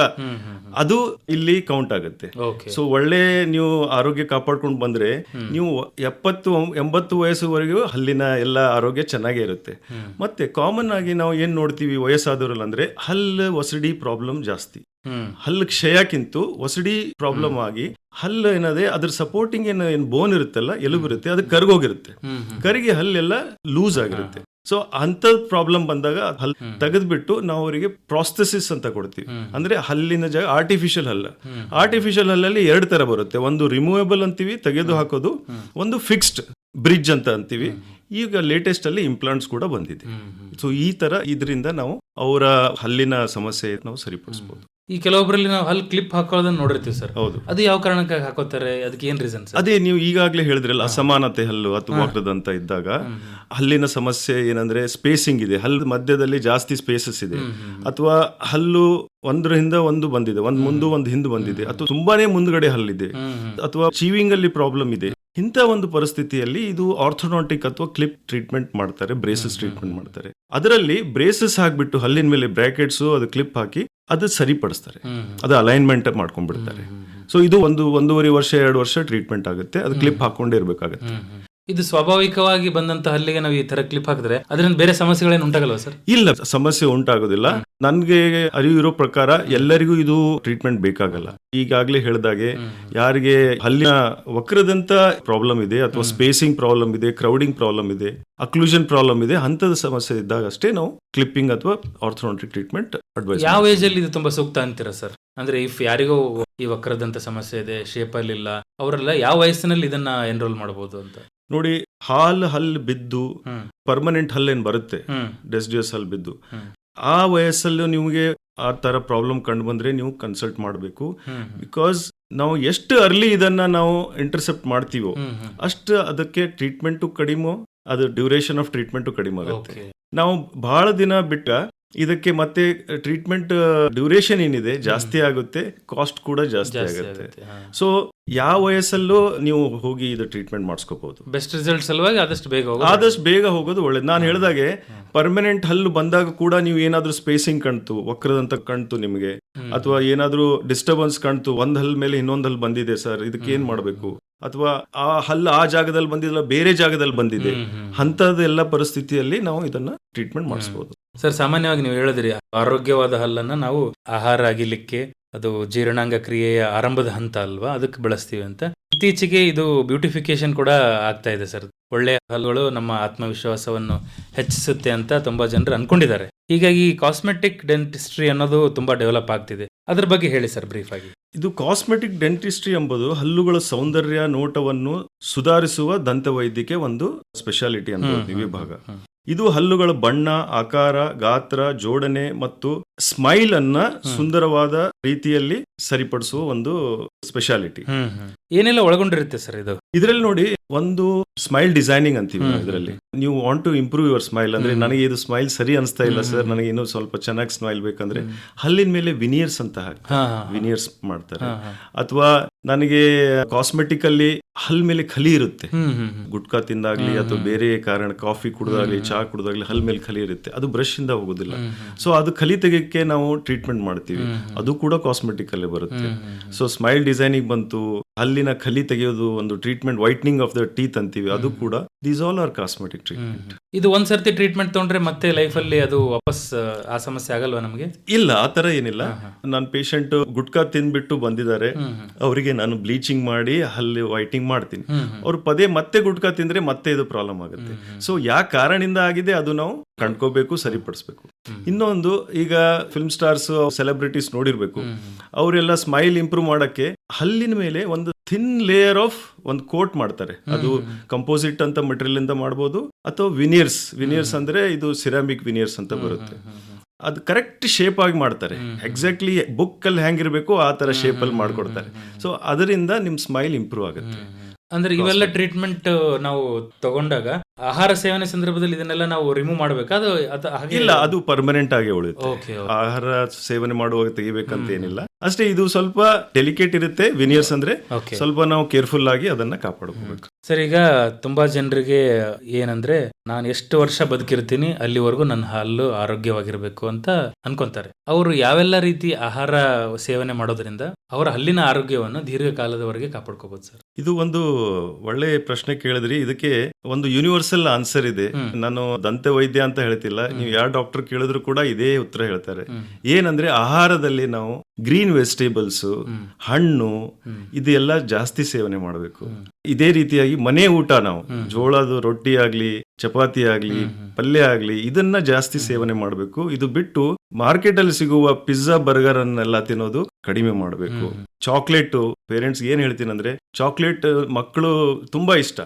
ಅದು ಇಲ್ಲಿ ಕೌಂಟ್ ಆಗುತ್ತೆ. ಸೊ ಒಳ್ಳೆ ನೀವು ಆರೋಗ್ಯ ಕಾಪಾಡ್ಕೊಂಡು ಬಂದ್ರೆ ನೀವು 70-80 ವಯಸ್ಸುವರೆಗೂ ಹಲ್ಲಿನ ಎಲ್ಲ ಆರೋಗ್ಯ ಚೆನ್ನಾಗೇ ಇರುತ್ತೆ. ಮತ್ತೆ ಕಾಮನ್ ಆಗಿ ನಾವು ಏನ್ ನೋಡ್ತೀವಿ ವಯಸ್ಸಾದವರಲ್ಲಿ ಅಂದ್ರೆ, ಹಲ್ಲು ಒಸಡಿ ಪ್ರಾಬ್ಲಮ್ ಜಾಸ್ತಿ. ಹಲ್ಲು ಕ್ಷಯಕ್ಕಿಂತ ಒಸಡಿ ಪ್ರಾಬ್ಲಮ್ ಆಗಿ ಹಲ್ಲು ಏನದೆ ಅದ್ರ ಸಪೋರ್ಟಿಂಗ್ ಏನ್ ಬೋನ್ ಇರುತ್ತಲ್ಲ, ಎಲುಬಿರುತ್ತೆ, ಅದು ಕರ್ಗೋಗಿರುತ್ತೆ, ಕರಿಗೆ ಹಲ್ಲೆಲ್ಲ ಲೂಸ್ ಆಗಿರುತ್ತೆ. ಸೊ ಅಂತ ಪ್ರಾಬ್ಲಮ್ ಬಂದಾಗ ಹಲ್ ತೆಗೆದ್ಬಿಟ್ಟು ನಾವು ಅವರಿಗೆ ಪ್ರಾಸ್ಥೆಸಿಸ್ ಅಂತ ಕೊಡ್ತೀವಿ. ಅಂದ್ರೆ ಹಲ್ಲಿನ ಜಾಗ ಆರ್ಟಿಫಿಷಿಯಲ್ ಹಲ್ಲಲ್ಲಿ 2 ತರ ಬರುತ್ತೆ. ಒಂದು ರಿಮೂವೇಬಲ್ ಅಂತೀವಿ, ತೆಗೆದು ಹಾಕೋದು, ಒಂದು ಫಿಕ್ಸ್ಡ್ ಬ್ರಿಡ್ಜ್ ಅಂತ ಅಂತೀವಿ. ಈಗ ಲೇಟೆಸ್ಟ್ ಅಲ್ಲಿ ಇಂಪ್ಲಾಂಟ್ಸ್ ಕೂಡ ಬಂದಿದೆ. ಸೊ ಈ ತರ ಇದರಿಂದ ನಾವು ಅವರ ಹಲ್ಲಿನ ಸಮಸ್ಯೆ ನಾವು ಸರಿಪಡಿಸಬಹುದು. ಈ ಕೆಲವೊಬ್ಬರಲ್ಲಿ ನಾವು ಹಲ್ ಕ್ಲಿಪ್ ಹಾಕೋದನ್ನ ನೋಡಿರ್ತೀವಿ ಸರ್. ಹೌದು, ಅದು ಯಾವ ಕಾರಣಕ್ಕಾಗಿ ಹಾಕೋತಾರೆ, ಅದಕ್ಕೆ ಏನ್ ರೀಸನ್? ಅದೇ ನೀವು ಈಗಾಗಲೇ ಹೇಳಿದ್ರಲ್ಲ, ಅಸಮಾನತೆ ಹಲ್ಲು ಅಥವಾ ವಕ್ರದಂತ ಇದ್ದಾಗ ಹಲ್ಲಿನ ಸಮಸ್ಯೆ ಏನಂದ್ರೆ, ಸ್ಪೇಸಿಂಗ್ ಇದೆ, ಹಲ್ಲು ಮಧ್ಯದಲ್ಲಿ ಜಾಸ್ತಿ ಸ್ಪೇಸಸ್ ಇದೆ, ಅಥವಾ ಹಲ್ಲು ಒಂದ್ರ ಹಿಂದೆ ಒಂದು ಬಂದಿದೆ, ಒಂದ್ ಮುಂದೆ ಒಂದು ಹಿಂದೆ ಬಂದಿದೆ, ಅಥವಾ ತುಂಬಾನೇ ಮುಂದ್ಗಡೆ ಹಲ್ಲಿದೆ, ಅಥವಾ ಚೀವಿಂಗ್ ಅಲ್ಲಿ ಪ್ರಾಬ್ಲಮ್ ಇದೆ. ಇಂಥ ಒಂದು ಪರಿಸ್ಥಿತಿಯಲ್ಲಿ ಇದು ಆರ್ಥೋಡಾಂಟಿಕ್ ಅಥವಾ ಕ್ಲಿಪ್ ಟ್ರೀಟ್ಮೆಂಟ್ ಮಾಡ್ತಾರೆ, ಬ್ರೇಸಸ್ ಟ್ರೀಟ್ಮೆಂಟ್ ಮಾಡ್ತಾರೆ. ಅದರಲ್ಲಿ ಬ್ರೇಸಸ್ ಹಾಕ್ಬಿಟ್ಟು ಹಲ್ಲಿನ ಮೇಲೆ ಬ್ರಾಕೆಟ್ಸ್ ಅದು ಕ್ಲಿಪ್ ಹಾಕಿ ಅದು ಸರಿಪಡಿಸ್ತಾರೆ, ಅದು ಅಲೈನ್ಮೆಂಟ್ ಮಾಡ್ಕೊಂಡ್ಬಿಡ್ತಾರೆ. ಸೊ ಇದು 1.5 ವರ್ಷ 2 ವರ್ಷ ಟ್ರೀಟ್ಮೆಂಟ್ ಆಗುತ್ತೆ, ಅದು ಕ್ಲಿಪ್ ಹಾಕೊಂಡೇ ಇರ್ಬೇಕಾಗತ್ತೆ. ಇದು ಸ್ವಾಭಾವಿಕವಾಗಿ ಬಂದಂತ ಹಲ್ಲಿಗೆ ನಾವು ಈ ತರ ಕ್ಲಿಪ್ ಹಾಕಿದ್ರೆ ಅದರಿಂದ ಬೇರೆ ಸಮಸ್ಯೆಗಳೇನು ಉಂಟಾಗಲ್ವಾ ಸರ್? ಇಲ್ಲ, ಸಮಸ್ಯೆ ಉಂಟಾಗೋದಿಲ್ಲ. ನನ್ಗೆ ಅರಿವಿರೋ ಪ್ರಕಾರ ಎಲ್ಲರಿಗೂ ಇದು ಟ್ರೀಟ್ಮೆಂಟ್ ಬೇಕಾಗಲ್ಲ. ಈಗಾಗ್ಲೇ ಹೇಳಿದಾಗೆ ಯಾರಿಗೆ ಹಲ್ಲಿನ ವಕ್ರದಂತ ಪ್ರಾಬ್ಲಮ್ ಇದೆ ಅಥವಾ ಸ್ಪೇಸಿಂಗ್ ಪ್ರಾಬ್ಲಮ್ ಇದೆ, ಕ್ರೌಡಿಂಗ್ ಪ್ರಾಬ್ಲಮ್ ಇದೆ, ಅಕ್ಲೂಷನ್ ಪ್ರಾಬ್ಲಮ್ ಇದೆ, ಅಂತದ ಸಮಸ್ಯೆ ಇದ್ದಾಗ ಅಷ್ಟೇ ನಾವು ಕ್ಲಿಪ್ಪಿಂಗ್ ಅಥವಾ ಆರ್ಥೋಡಾಂಟಿಕ್ ಟ್ರೀಟ್ಮೆಂಟ್ ಅಡ್ವೈಸ್. ಯಾವ ಏಜ್ ಅಲ್ಲಿ ಇದು ತುಂಬಾ ಸೂಕ್ತ ಅಂತೀರಾ ಸರ್? ಅಂದ್ರೆ ಇಫ್ ಯಾರಿಗೂ ಈ ವಕ್ರದಂತ ಸಮಸ್ಯೆ ಇದೆ, ಶೇಪ್ ಅಲ್ಲಿ ಇಲ್ಲ, ಅವರೆಲ್ಲ ಯಾವ ವಯಸ್ಸಿನಲ್ಲಿ ಇದನ್ನ ಎನ್ರೋಲ್ ಮಾಡಬಹುದು ಅಂತ? ನೋಡಿ, ಹಲ್ಲು ಬಿದ್ದು ಪರ್ಮನೆಂಟ್ ಹಲ್ಲೇನ್ ಬರುತ್ತೆ, ಡೆಸಿಡಿಯಸ್ ಹಲ್ಲು ಬಿದ್ದು, ಆ ವಯಸ್ಸಲ್ಲೂ ನಿಮಗೆ ಆ ತರ ಪ್ರಾಬ್ಲಮ್ ಕಂಡು ಬಂದ್ರೆ ನೀವು ಕನ್ಸಲ್ಟ್ ಮಾಡಬೇಕು. ಬಿಕಾಸ್ ನಾವು ಎಷ್ಟು ಅರ್ಲಿ ಇದನ್ನ ನಾವು ಇಂಟರ್ಸೆಪ್ಟ್ ಮಾಡ್ತೀವೋ ಅಷ್ಟು ಅದಕ್ಕೆ ಟ್ರೀಟ್ಮೆಂಟು ಕಡಿಮೆ, ಅದು ಡ್ಯೂರೇಷನ್ ಆಫ್ ಟ್ರೀಟ್ಮೆಂಟು ಕಡಿಮೆ ಆಗುತ್ತೆ. ನಾವು ಬಹಳ ದಿನ ಬಿಟ್ಟ ಇದಕ್ಕೆ ಮತ್ತೆ ಟ್ರೀಟ್ಮೆಂಟ್ ಡ್ಯೂರೇಷನ್ ಏನಿದೆ ಜಾಸ್ತಿ ಆಗುತ್ತೆ, ಕಾಸ್ಟ್ ಕೂಡ ಜಾಸ್ತಿ ಆಗುತ್ತೆ. ಸೊ ಯಾವ ವಯಸ್ಸಲ್ಲೂ ನೀವು ಹೋಗಿ ಇದು ಟ್ರೀಟ್ಮೆಂಟ್ ಮಾಡಿಸ್ಕೋಬಹುದು. ಬೆಸ್ಟ್ ರಿಸಲ್ಟ್ ಸಲುವಾಗಿ ಆದಷ್ಟು ಬೇಗ ಹೋಗೋದು ಒಳ್ಳೇದು. ನಾನು ಹೇಳಿದಾಗೆ ಪರ್ಮನೆಂಟ್ ಹಲ್ಲು ಬಂದಾಗ ಕೂಡ ನೀವು ಏನಾದ್ರೂ ಸ್ಪೇಸಿಂಗ್ ಕಾಣ್ತು, ವಕ್ರದಂತ ಕಾಣ್ತು ನಿಮಗೆ, ಅಥವಾ ಏನಾದ್ರೂ ಡಿಸ್ಟರ್ಬೆನ್ಸ್ ಕಾಣ್ತು, ಒಂದ್ ಹಲ್ ಮೇಲೆ ಇನ್ನೊಂದ್ ಹಲ್ ಬಂದಿದೆ ಸರ್, ಇದಕ್ಕೆ ಏನ್ ಮಾಡ್ಬೇಕು, ಅಥವಾ ಆ ಹಲ್ಲು ಆ ಜಾಗದಲ್ಲಿ ಬಂದಿಲ್ಲ ಬೇರೆ ಜಾಗದಲ್ಲಿ ಬಂದಿದೆ, ಅಂತದೆಲ್ಲ ಪರಿಸ್ಥಿತಿಯಲ್ಲಿ ನಾವು ಇದನ್ನ ಟ್ರೀಟ್ಮೆಂಟ್ ಮಾಡಿಸಬಹುದು. ಸರ್, ಸಾಮಾನ್ಯವಾಗಿ ನೀವು ಹೇಳಿದ್ರಿ ಆರೋಗ್ಯವಾದ ಹಲ್ಲನ್ನ ನಾವು ಆಹಾರ ಅಗಿಲಿಕ್ಕೆ, ಅದು ಜೀರ್ಣಾಂಗ ಕ್ರಿಯೆಯ ಆರಂಭದ ಹಂತ ಅಲ್ವಾ, ಅದಕ್ಕೆ ಬಳಸ್ತೀವಿ ಅಂತ. ಇತ್ತೀಚೆಗೆ ಇದು ಬ್ಯೂಟಿಫಿಕೇಶನ್ ಕೂಡ ಆಗ್ತಾ ಇದೆ ಸರ್. ಒಳ್ಳೆಯ ಹಲ್ಲುಗಳು ನಮ್ಮ ಆತ್ಮವಿಶ್ವಾಸವನ್ನು ಹೆಚ್ಚಿಸುತ್ತೆ ಅಂತ ತುಂಬಾ ಜನರು ಅನ್ಕೊಂಡಿದ್ದಾರೆ. ಹೀಗಾಗಿ ಕಾಸ್ಮೆಟಿಕ್ ಡೆಂಟಿಸ್ಟ್ರಿ ಅನ್ನೋದು ತುಂಬಾ ಡೆವಲಪ್ ಆಗ್ತಿದೆ. ಅದ್ರ ಬಗ್ಗೆ ಹೇಳಿ ಸರ್ ಬ್ರೀಫ್ ಆಗಿ. ಇದು ಕಾಸ್ಮೆಟಿಕ್ ಡೆಂಟಿಸ್ಟ್ರಿ ಎಂಬುದು ಹಲ್ಲುಗಳ ಸೌಂದರ್ಯ ನೋಟವನ್ನು ಸುಧಾರಿಸುವ ದಂತವೈದ್ಯಕ್ಕೆ ಒಂದು ಸ್ಪೆಷಾಲಿಟಿ ಅನ್ನೋದು ವಿಭಾಗ. ಇದು ಹಲ್ಲುಗಳ ಬಣ್ಣ, ಆಕಾರ, ಗಾತ್ರ, ಜೋಡಣೆ ಮತ್ತು ಸ್ಮೈಲ್ ಅನ್ನ ಸುಂದರವಾದ ರೀತಿಯಲ್ಲಿ ಸರಿಪಡಿಸುವ ಒಂದು ಸ್ಪೆಷಾಲಿಟಿ. ಏನೆಲ್ಲ ಒಳಗೊಂಡಿರುತ್ತೆ ಸರ್ ಇದು? ಇದರಲ್ಲಿ ನೋಡಿ, ಒಂದು ಸ್ಮೈಲ್ ಡಿಸೈನಿಂಗ್ ಅಂತೀವಿ. ಇದರಲ್ಲಿ ನೀವು want to improve your smile, ಅಂದ್ರೆ ನನಗೆ ಇದು ಸ್ಮೈಲ್ ಸರಿ ಅನಿಸ್ತಾ ಇಲ್ಲ ಸರ್, ನನಗೆ ಇನ್ನೂ ಸ್ವಲ್ಪ ಚೆನ್ನಾಗಿ ಸ್ಮೈಲ್ ಬೇಕಂದ್ರೆ ಹಲ್ಲಿನ ಮೇಲೆ ವಿನಿಯರ್ಸ್ ಅಂತ ವಿನಿಯರ್ಸ್ ಮಾಡ್ತಾರೆ. ಅಥವಾ ನನಗೆ ಕಾಸ್ಮೆಟಿಕ್ ಅಲ್ಲಿ ಹಲ್ ಮೇಲೆ ಖಲಿ ಇರುತ್ತೆ, ಗುಟ್ಕಾ ತಿಂದಾಗ್ಲಿ ಅಥವಾ ಬೇರೆ ಕಾರಣ ಕಾಫಿ ಕುಡಿದಾಗ್ಲಿ, ಚಹಾ ಕುಡಿದಾಗ್ಲಿ ಹಲ್ ಮೇಲೆ ಖಲಿ ಇರುತ್ತೆ, ಅದು ಬ್ರಷ್ ಇಂದ ಹೋಗೋದಿಲ್ಲ. ಸೊ ಅದು ಖಲಿ ತೆಗೆಯಕ್ಕೆ ನಾವು ಟ್ರೀಟ್ಮೆಂಟ್ ಮಾಡ್ತೀವಿ, ಅದು ಕೂಡ ಕಾಸ್ಮೆಟಿಕ್ ಅಲ್ಲೇ ಬರುತ್ತೆ. ಸೊ ಸ್ಮೈಲ್ ಡಿಸೈನಿಂಗ್ ಬಂತು, ಹಲ್ಲಿನ ಖಲಿ ತೆಗೆಯೋದು ಒಂದು treatment, whitening of the teeth ಅಂತೀವಿ, ಅದು ಕೂಡ these all are cosmetic treatment. ಇದು ಒಂದ್ಸರ್ತಿ ಟ್ರೀಟ್ಮೆಂಟ್ ತಗೊಂಡ್ರೆ ಮತ್ತೆ ಲೈಫ್ ಅಲ್ಲಿ ಅದು ವಾಪಸ್ ಆ ಸಮಸ್ಯೆ ಆಗಲ್ವಾ ನಮಗೆ? ಇಲ್ಲ, ಆ ತರ ಏನಿಲ್ಲ. ನನ್ನ ಪೇಷಂಟ್ ಗುಟ್ಕಾ ತಿಂದ್ಬಿಟ್ಟು ಬಂದಿದ್ದಾರೆ, ಅವರಿಗೆ ನಾನು ಬ್ಲೀಚಿಂಗ್ ಮಾಡಿ ಹಲ್ಲಿ ವೈಟಿಂಗ್ ಮಾಡ್ತೀನಿ. ಅವ್ರು ಪದೇ ಮತ್ತೆ ಗುಟ್ಕಾ ತಿಂದ್ರೆ ಮತ್ತೆ ಇದು ಪ್ರಾಬ್ಲಮ್ ಆಗುತ್ತೆ. ಸೊ ಯಾವ ಕಾರಣದಿಂದ ಆಗಿದೆ ಅದು ನಾವು ಕಂಡ್ಕೋಬೇಕು, ಸರಿಪಡಿಸ್ಬೇಕು. ಇನ್ನೊಂದು, ಈಗ ಫಿಲ್ಮ್ ಸ್ಟಾರ್ಸ್, ಸೆಲೆಬ್ರಿಟೀಸ್ ನೋಡಿರ್ಬೇಕು, ಅವರೆಲ್ಲ ಸ್ಮೈಲ್ ಇಂಪ್ರೂವ್ ಮಾಡಕ್ಕೆ ಹಲ್ಲಿನ ಮೇಲೆ ಒಂದು ಥಿನ್ ಲೇಯರ್ ಆಫ್ ಒಂದು ಕೋಟ್ ಮಾಡ್ತಾರೆ. ಅದು ಕಂಪೋಸಿಟ್ ಅಂತ ಮೆಟೀರಿಯಲ್ ಇಂದ ಮಾಡಬಹುದು, ಅಥವಾ ವಿನಿಯರ್ಸ್ ಅಂದ್ರೆ ಇದು ಸಿರಾಮಿಕ್ ವಿನಿಯರ್ಸ್ ಅಂತ ಬರುತ್ತೆ. ಅದು ಕರೆಕ್ಟ್ ಶೇಪ್ ಆಗಿ ಮಾಡ್ತಾರೆ, ಎಕ್ಸಾಕ್ಟ್ಲಿ ಬುಕ್ ಅಲ್ಲಿ ಹೆಂಗಿರ್ಬೇಕು ಆ ತರ ಶೇಪ್ ಅಲ್ಲಿ ಮಾಡ್ಕೊಡ್ತಾರೆ. ಸೊ ಅದರಿಂದ ನಿಮ್ ಸ್ಮೈಲ್ ಇಂಪ್ರೂವ್ ಆಗುತ್ತೆ. ಅಂದ್ರೆ ಇವೆಲ್ಲ ಟ್ರೀಟ್ಮೆಂಟ್ ನಾವು ತಗೊಂಡಾಗ ಆಹಾರ ಸೇವನೆ ಸಂದರ್ಭದಲ್ಲಿ ಇದನ್ನೆಲ್ಲ ನಾವು ರಿಮೂವ್ ಮಾಡಬೇಕಾ? ಇಲ್ಲ, ಅದು ಪರ್ಮನೆಂಟ್ ಆಗಿ ಉಳಿಯುತ್ತೆ. ಆಹಾರ ಸೇವನೆ ಮಾಡುವಾಗ ತೆಗಿಬೇಕಂತ ಏನಿಲ್ಲ, ಅಷ್ಟೇ. ಇದು ಸ್ವಲ್ಪ ಡೆಲಿಕೇಟ್ ಇರುತ್ತೆ ವಿನಿಯರ್ಸ್ ಅಂದ್ರೆ, ಸ್ವಲ್ಪ ನಾವು ಕೇರ್ಫುಲ್ ಆಗಿ ಅದನ್ನ ಕಾಪಾಡ್ಕೋಬೇಕು. ಸರ್, ಈಗ ತುಂಬಾ ಜನರಿಗೆ ಏನಂದ್ರೆ, ನಾನು ಎಷ್ಟು ವರ್ಷ ಬದುಕಿರ್ತೀನಿ ಅಲ್ಲಿವರೆಗೂ ನನ್ನ ಹಲ್ಲು ಆರೋಗ್ಯವಾಗಿರ್ಬೇಕು ಅಂತ ಅನ್ಕೊಂತಾರೆ. ಅವರು ಯಾವೆಲ್ಲ ರೀತಿ ಆಹಾರ ಸೇವನೆ ಮಾಡೋದ್ರಿಂದ ಅವರ ಹಲ್ಲಿನ ಆರೋಗ್ಯವನ್ನು ದೀರ್ಘಕಾಲದವರೆಗೆ ಕಾಪಾಡ್ಕೋಬಹುದು ಸರ್? ಇದು ಒಂದು ಒಳ್ಳೆ ಪ್ರಶ್ನೆ ಕೇಳಿದ್ರಿ. ಇದಕ್ಕೆ ಒಂದು ಯೂನಿವರ್ಸಲ್ ಆನ್ಸರ್ ಇದೆ. ನಾನು ದಂತ ವೈದ್ಯ ಅಂತ ಹೇಳ್ತಿಲ್ಲ, ನೀವು ಯಾವ ಡಾಕ್ಟರ್ ಕೇಳಿದ್ರು ಕೂಡ ಇದೇ ಉತ್ತರ ಹೇಳ್ತಾರೆ. ಏನಂದ್ರೆ, ಆಹಾರದಲ್ಲಿ ನಾವು ಗ್ರೀನ್ ವೆಜಿಟೇಬಲ್ಸ್, ಹಣ್ಣು, ಇದೆಲ್ಲ ಜಾಸ್ತಿ ಸೇವನೆ ಮಾಡಬೇಕು. ಇದೇ ರೀತಿಯಾಗಿ ಮನೆ ಊಟ, ನಾವು ಜೋಳದ ರೊಟ್ಟಿ ಆಗ್ಲಿ, ಚಪಾತಿ ಆಗ್ಲಿ, ಪಲ್ಯ ಆಗ್ಲಿ, ಇದನ್ನ ಜಾಸ್ತಿ ಸೇವನೆ ಮಾಡಬೇಕು. ಇದು ಬಿಟ್ಟು ಮಾರ್ಕೆಟ್ ಅಲ್ಲಿ ಸಿಗುವ ಪಿಜ್ಜಾ, ಬರ್ಗರ್ ಅನ್ನೆಲ್ಲ ತಿನ್ನೋದು ಕಡಿಮೆ ಮಾಡಬೇಕು. ಚಾಕ್ಲೇಟ್, ಪೇರೆಂಟ್ಸ್ ಏನ್ ಹೇಳ್ತೀನಿ ಅಂದ್ರೆ, ಚಾಕ್ಲೇಟ್ ಮಕ್ಕಳು ತುಂಬಾ ಇಷ್ಟ,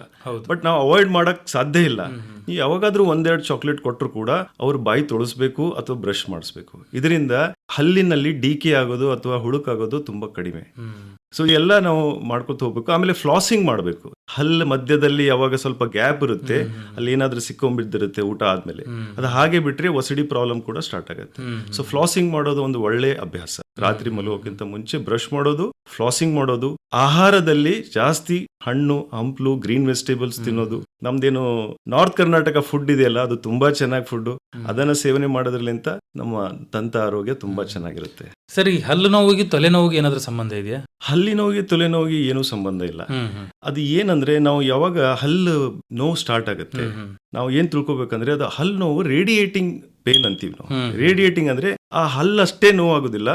ಬಟ್ ನಾವು ಅವಾಯ್ಡ್ ಮಾಡಕ್ ಸಾಧ್ಯ ಇಲ್ಲ. ನೀವು ಯಾವಾಗಾದ್ರೂ ಒಂದೆರಡು ಚಾಕ್ಲೇಟ್ ಕೊಟ್ಟರು ಕೂಡ ಅವ್ರು ಬಾಯಿ ತೊಳಸ್ಬೇಕು ಅಥವಾ ಬ್ರಷ್ ಮಾಡಿಸ್ಬೇಕು. ಇದರಿಂದ ಹಲ್ಲಿನಲ್ಲಿ ಡಿಕೆ ಆಗೋದು ಅಥವಾ ಹುಳುಕಾಗೋದು ತುಂಬಾ ಕಡಿಮೆ. ಸೊ ಎಲ್ಲ ನಾವು ಮಾಡ್ಕೊತ ಹೋಗ್ಬೇಕು. ಆಮೇಲೆ ಫ್ಲಾಸಿಂಗ್ ಮಾಡಬೇಕು. ಹಲ್ಲು ಮಧ್ಯದಲ್ಲಿ ಯಾವಾಗ ಸ್ವಲ್ಪ ಗ್ಯಾಪ್ ಇರುತ್ತೆ, ಅಲ್ಲಿ ಏನಾದ್ರೂ ಸಿಕ್ಕೊಂಡ್ಬಿದ್ದಿರುತ್ತೆ ಊಟ ಆದ್ಮೇಲೆ, ಅದು ಹಾಗೆ ಬಿಟ್ರೆ ಒಸಿಡಿ ಪ್ರಾಬ್ಲಮ್ ಕೂಡ ಸ್ಟಾರ್ಟ್ ಆಗುತ್ತೆ. ಸೊ ಫ್ಲಾಸಿಂಗ್ ಮಾಡೋದು ಒಂದು ಒಳ್ಳೆ ಅಭ್ಯಾಸ. ರಾತ್ರಿ ಮಲಗೋಕ್ಕಿಂತ ಮುಂಚೆ ಬ್ರಷ್ ಮಾಡೋದು, ಫ್ಲಾಸಿಂಗ್ ಮಾಡೋದು, ಆಹಾರದಲ್ಲಿ ಜಾಸ್ತಿ ಹಣ್ಣು, ಹಂಪ್ಲು, ಗ್ರೀನ್ ವೆಜಿಟೇಬಲ್ಸ್ ತಿನ್ನೋದು. ನಮ್ದೇನು ನಾರ್ತ್ ಕರ್ನಾಟಕ ಫುಡ್ ಇದೆಯಲ್ಲ, ಅದು ತುಂಬಾ ಚೆನ್ನಾಗಿ ಫುಡ್. ಅದನ್ನ ಸೇವನೆ ಮಾಡೋದ್ರಲಿಂತ ನಮ್ಮ ದಂತ ಆರೋಗ್ಯ ತುಂಬಾ ಚೆನ್ನಾಗಿರುತ್ತೆ. ಸರಿ, ಹಲ್ಲು ನೋವಿಗೆ ತಲೆನೋವಿಗೆ ಏನಾದ್ರೂ ಸಂಬಂಧ ಇದೆಯಾ? ಹಲ್ಲಿನ ನೋವಿಗೆ ತಲೆನೋವಿಗೆ ಏನೂ ಸಂಬಂಧ ಇಲ್ಲ. ಅದು ಏನಂದ್ರೆ ನಾವು ಯಾವಾಗ ಹಲ್ಲು ನೋವು ಸ್ಟಾರ್ಟ್ ಆಗುತ್ತೆ, ನಾವು ಏನ್ ತಿಳ್ಕೊಬೇಕಂದ್ರೆ ಅದು ಹಲ್ಲು ನೋವು ರೇಡಿಯೇಟಿಂಗ್ ಪೇನ್ ಅಂತೀವಿ ನಾವು. ರೇಡಿಯೇಟಿಂಗ್ ಅಂದ್ರೆ ಆ ಹಲ್ಲಷ್ಟೇ ನೋವಾಗುದಿಲ್ಲ,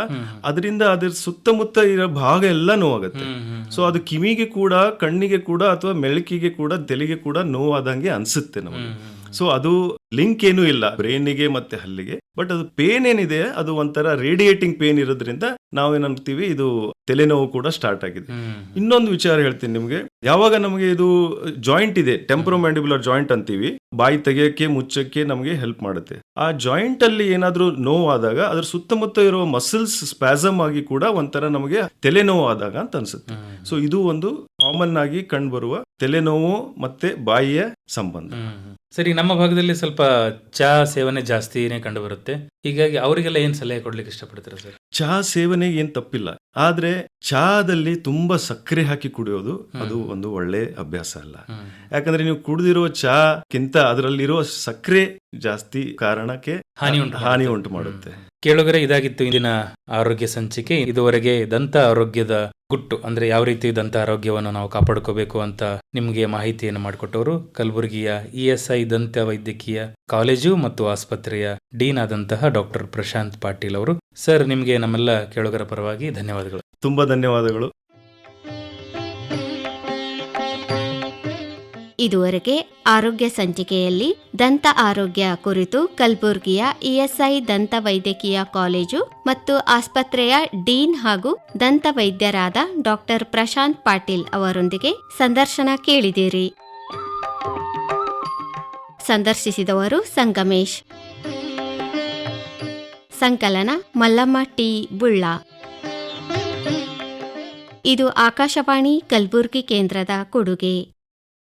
ಅದರಿಂದ ಅದ್ರ ಸುತ್ತಮುತ್ತ ಇರೋ ಭಾಗ ಎಲ್ಲ ನೋವಾಗುತ್ತೆ. ಸೊ ಅದು ಕಿವಿಗೆ ಕೂಡ, ಕಣ್ಣಿಗೆ ಕೂಡ, ಅಥವಾ ಮೆಳಕಿಗೆ ಕೂಡ, ತಲೆಗೆ ಕೂಡ ನೋವಾದಂಗೆ ಅನ್ಸುತ್ತೆ ನಮಗೆ. ಸೊ ಅದು ಲಿಂಕ್ ಏನೂ ಇಲ್ಲ ಬ್ರೈನ್ಗೆ ಮತ್ತೆ ಹಲ್ಲಿಗೆ. ಬಟ್ ಅದು ಪೇನ್ ಏನಿದೆ ಅದು ಒಂಥರ ರೇಡಿಯೇಟಿಂಗ್ ಪೇನ್ ಇರೋದ್ರಿಂದ ನಾವೇನಂತೀವಿ ಇದು ತಲೆನೋವು ಕೂಡ ಸ್ಟಾರ್ಟ್ ಆಗಿದೆ. ಇನ್ನೊಂದು ವಿಚಾರ ಹೇಳ್ತೀನಿ ನಿಮ್ಗೆ, ಯಾವಾಗ ನಮಗೆ ಇದು ಜಾಯಿಂಟ್ ಇದೆ, ಟೆಂಪರೋಮ್ಯಾಂಡಿಬುಲರ್ ಜಾಯಿಂಟ್ ಅಂತೀವಿ, ಬಾಯಿ ತೆಗೆಯಕ್ಕೆ ಮುಚ್ಚಕ್ಕೆ ನಮಗೆ ಹೆಲ್ಪ್ ಮಾಡುತ್ತೆ. ಆ ಜಾಯಿಂಟ್ ಅಲ್ಲಿ ಏನಾದ್ರೂ ನೋವಾದಾಗ ಅದ್ರ ಸುತ್ತಮುತ್ತ ಇರುವ ಮಸಲ್ಸ್ ಸ್ಪ್ಯಾಸಮ್ ಆಗಿ ಕೂಡ ಒಂಥರ ನಮಗೆ ತಲೆನೋವು ಆದಾಗ ಅಂತ ಅನ್ಸುತ್ತೆ. ಸೊ ಇದು ಒಂದು ಕಾಮನ್ ಆಗಿ ಕಂಡುಬರುವ ತಲೆನೋವು ಮತ್ತೆ ಬಾಯಿಯ ಸಂಬಂಧ. ಸರಿ, ನಮ್ಮ ಭಾಗದಲ್ಲಿ ಸ್ವಲ್ಪ ಚಹಾ ಸೇವನೆ ಜಾಸ್ತಿನೇ ಕಂಡು ಬರುತ್ತೆ. ಹೀಗಾಗಿ ಅವರಿಗೆಲ್ಲ ಏನ್ ಸಲಹೆ ಕೊಡ್ಲಿಕ್ಕೆ ಇಷ್ಟಪಡ್ತೀರಾ ಸರ್? ಚಹಾ ಸೇವನೆ ಏನ್ ತಪ್ಪಿಲ್ಲ, ಆದ್ರೆ ಚಹಾದಲ್ಲಿ ತುಂಬಾ ಸಕ್ಕರೆ ಹಾಕಿ ಕುಡಿಯೋದು ಅದು ಒಂದು ಒಳ್ಳೆ ಅಭ್ಯಾಸ ಅಲ್ಲ. ಯಾಕಂದ್ರೆ ನೀವು ಕುಡಿದಿರೋ ಚಹಾಕ್ಕಿಂತ ಅದರಲ್ಲಿರೋ ಸಕ್ಕರೆ ಜಾಸ್ತಿ ಕಾರಣಕ್ಕೆ ಹಾನಿ ಉಂಟು ಮಾಡುತ್ತೆ. ಕೇಳುಗರೆ, ಇದಾಗಿತ್ತು ಇಂದಿನ ಆರೋಗ್ಯ ಸಂಚಿಕೆ. ಇದುವರೆಗೆ ದಂತ ಆರೋಗ್ಯದ ಗುಟ್ಟು ಅಂದ್ರೆ ಯಾವ ರೀತಿ ದಂತ ಆರೋಗ್ಯವನ್ನು ನಾವು ಕಾಪಾಡ್ಕೋಬೇಕು ಅಂತ ನಿಮಗೆ ಮಾಹಿತಿಯನ್ನು ಮಾಡಿಕೊಟ್ಟವರು ಕಲಬುರಗಿಯ ESI ದಂತ ವೈದ್ಯಕೀಯ ಕಾಲೇಜು ಮತ್ತು ಆಸ್ಪತ್ರೆಯ ಡೀನ್ ಆದಂತಹ ಡಾಕ್ಟರ್ ಪ್ರಶಾಂತ್ ಪಾಟೀಲ್ ಅವರು. ಸರ್, ನಿಮಗೆ ನಮ್ಮೆಲ್ಲ ಕೇಳುಗರ ಪರವಾಗಿ ಧನ್ಯವಾದಗಳು. ತುಂಬಾ ಧನ್ಯವಾದಗಳು. ಇದುವರೆಗೆ ಆರೋಗ್ಯ ಸಂಚಿಕೆಯಲ್ಲಿ ದಂತ ಆರೋಗ್ಯ ಕುರಿತು ಕಲಬುರ್ಗಿಯ ESI ದಂತ ವೈದ್ಯಕೀಯ ಕಾಲೇಜು ಮತ್ತು ಆಸ್ಪತ್ರೆಯ ಡೀನ್ ಹಾಗೂ ದಂತ ವೈದ್ಯರಾದ ಡಾಕ್ಟರ್ ಪ್ರಶಾಂತ್ ಪಾಟೀಲ್ ಅವರೊಂದಿಗೆ ಸಂದರ್ಶನ ಕೇಳಿದಿರಿ. ಸಂದರ್ಶಿಸಿದವರು ಸಂಗಮೇಶ್. ಸಂಕಲನ ಮಲ್ಲಮ್ಮ ಟಿ ಬುಳ್ಳ. ಇದು ಆಕಾಶವಾಣಿ ಕಲಬುರ್ಗಿ ಕೇಂದ್ರದ ಕೊಡುಗೆ.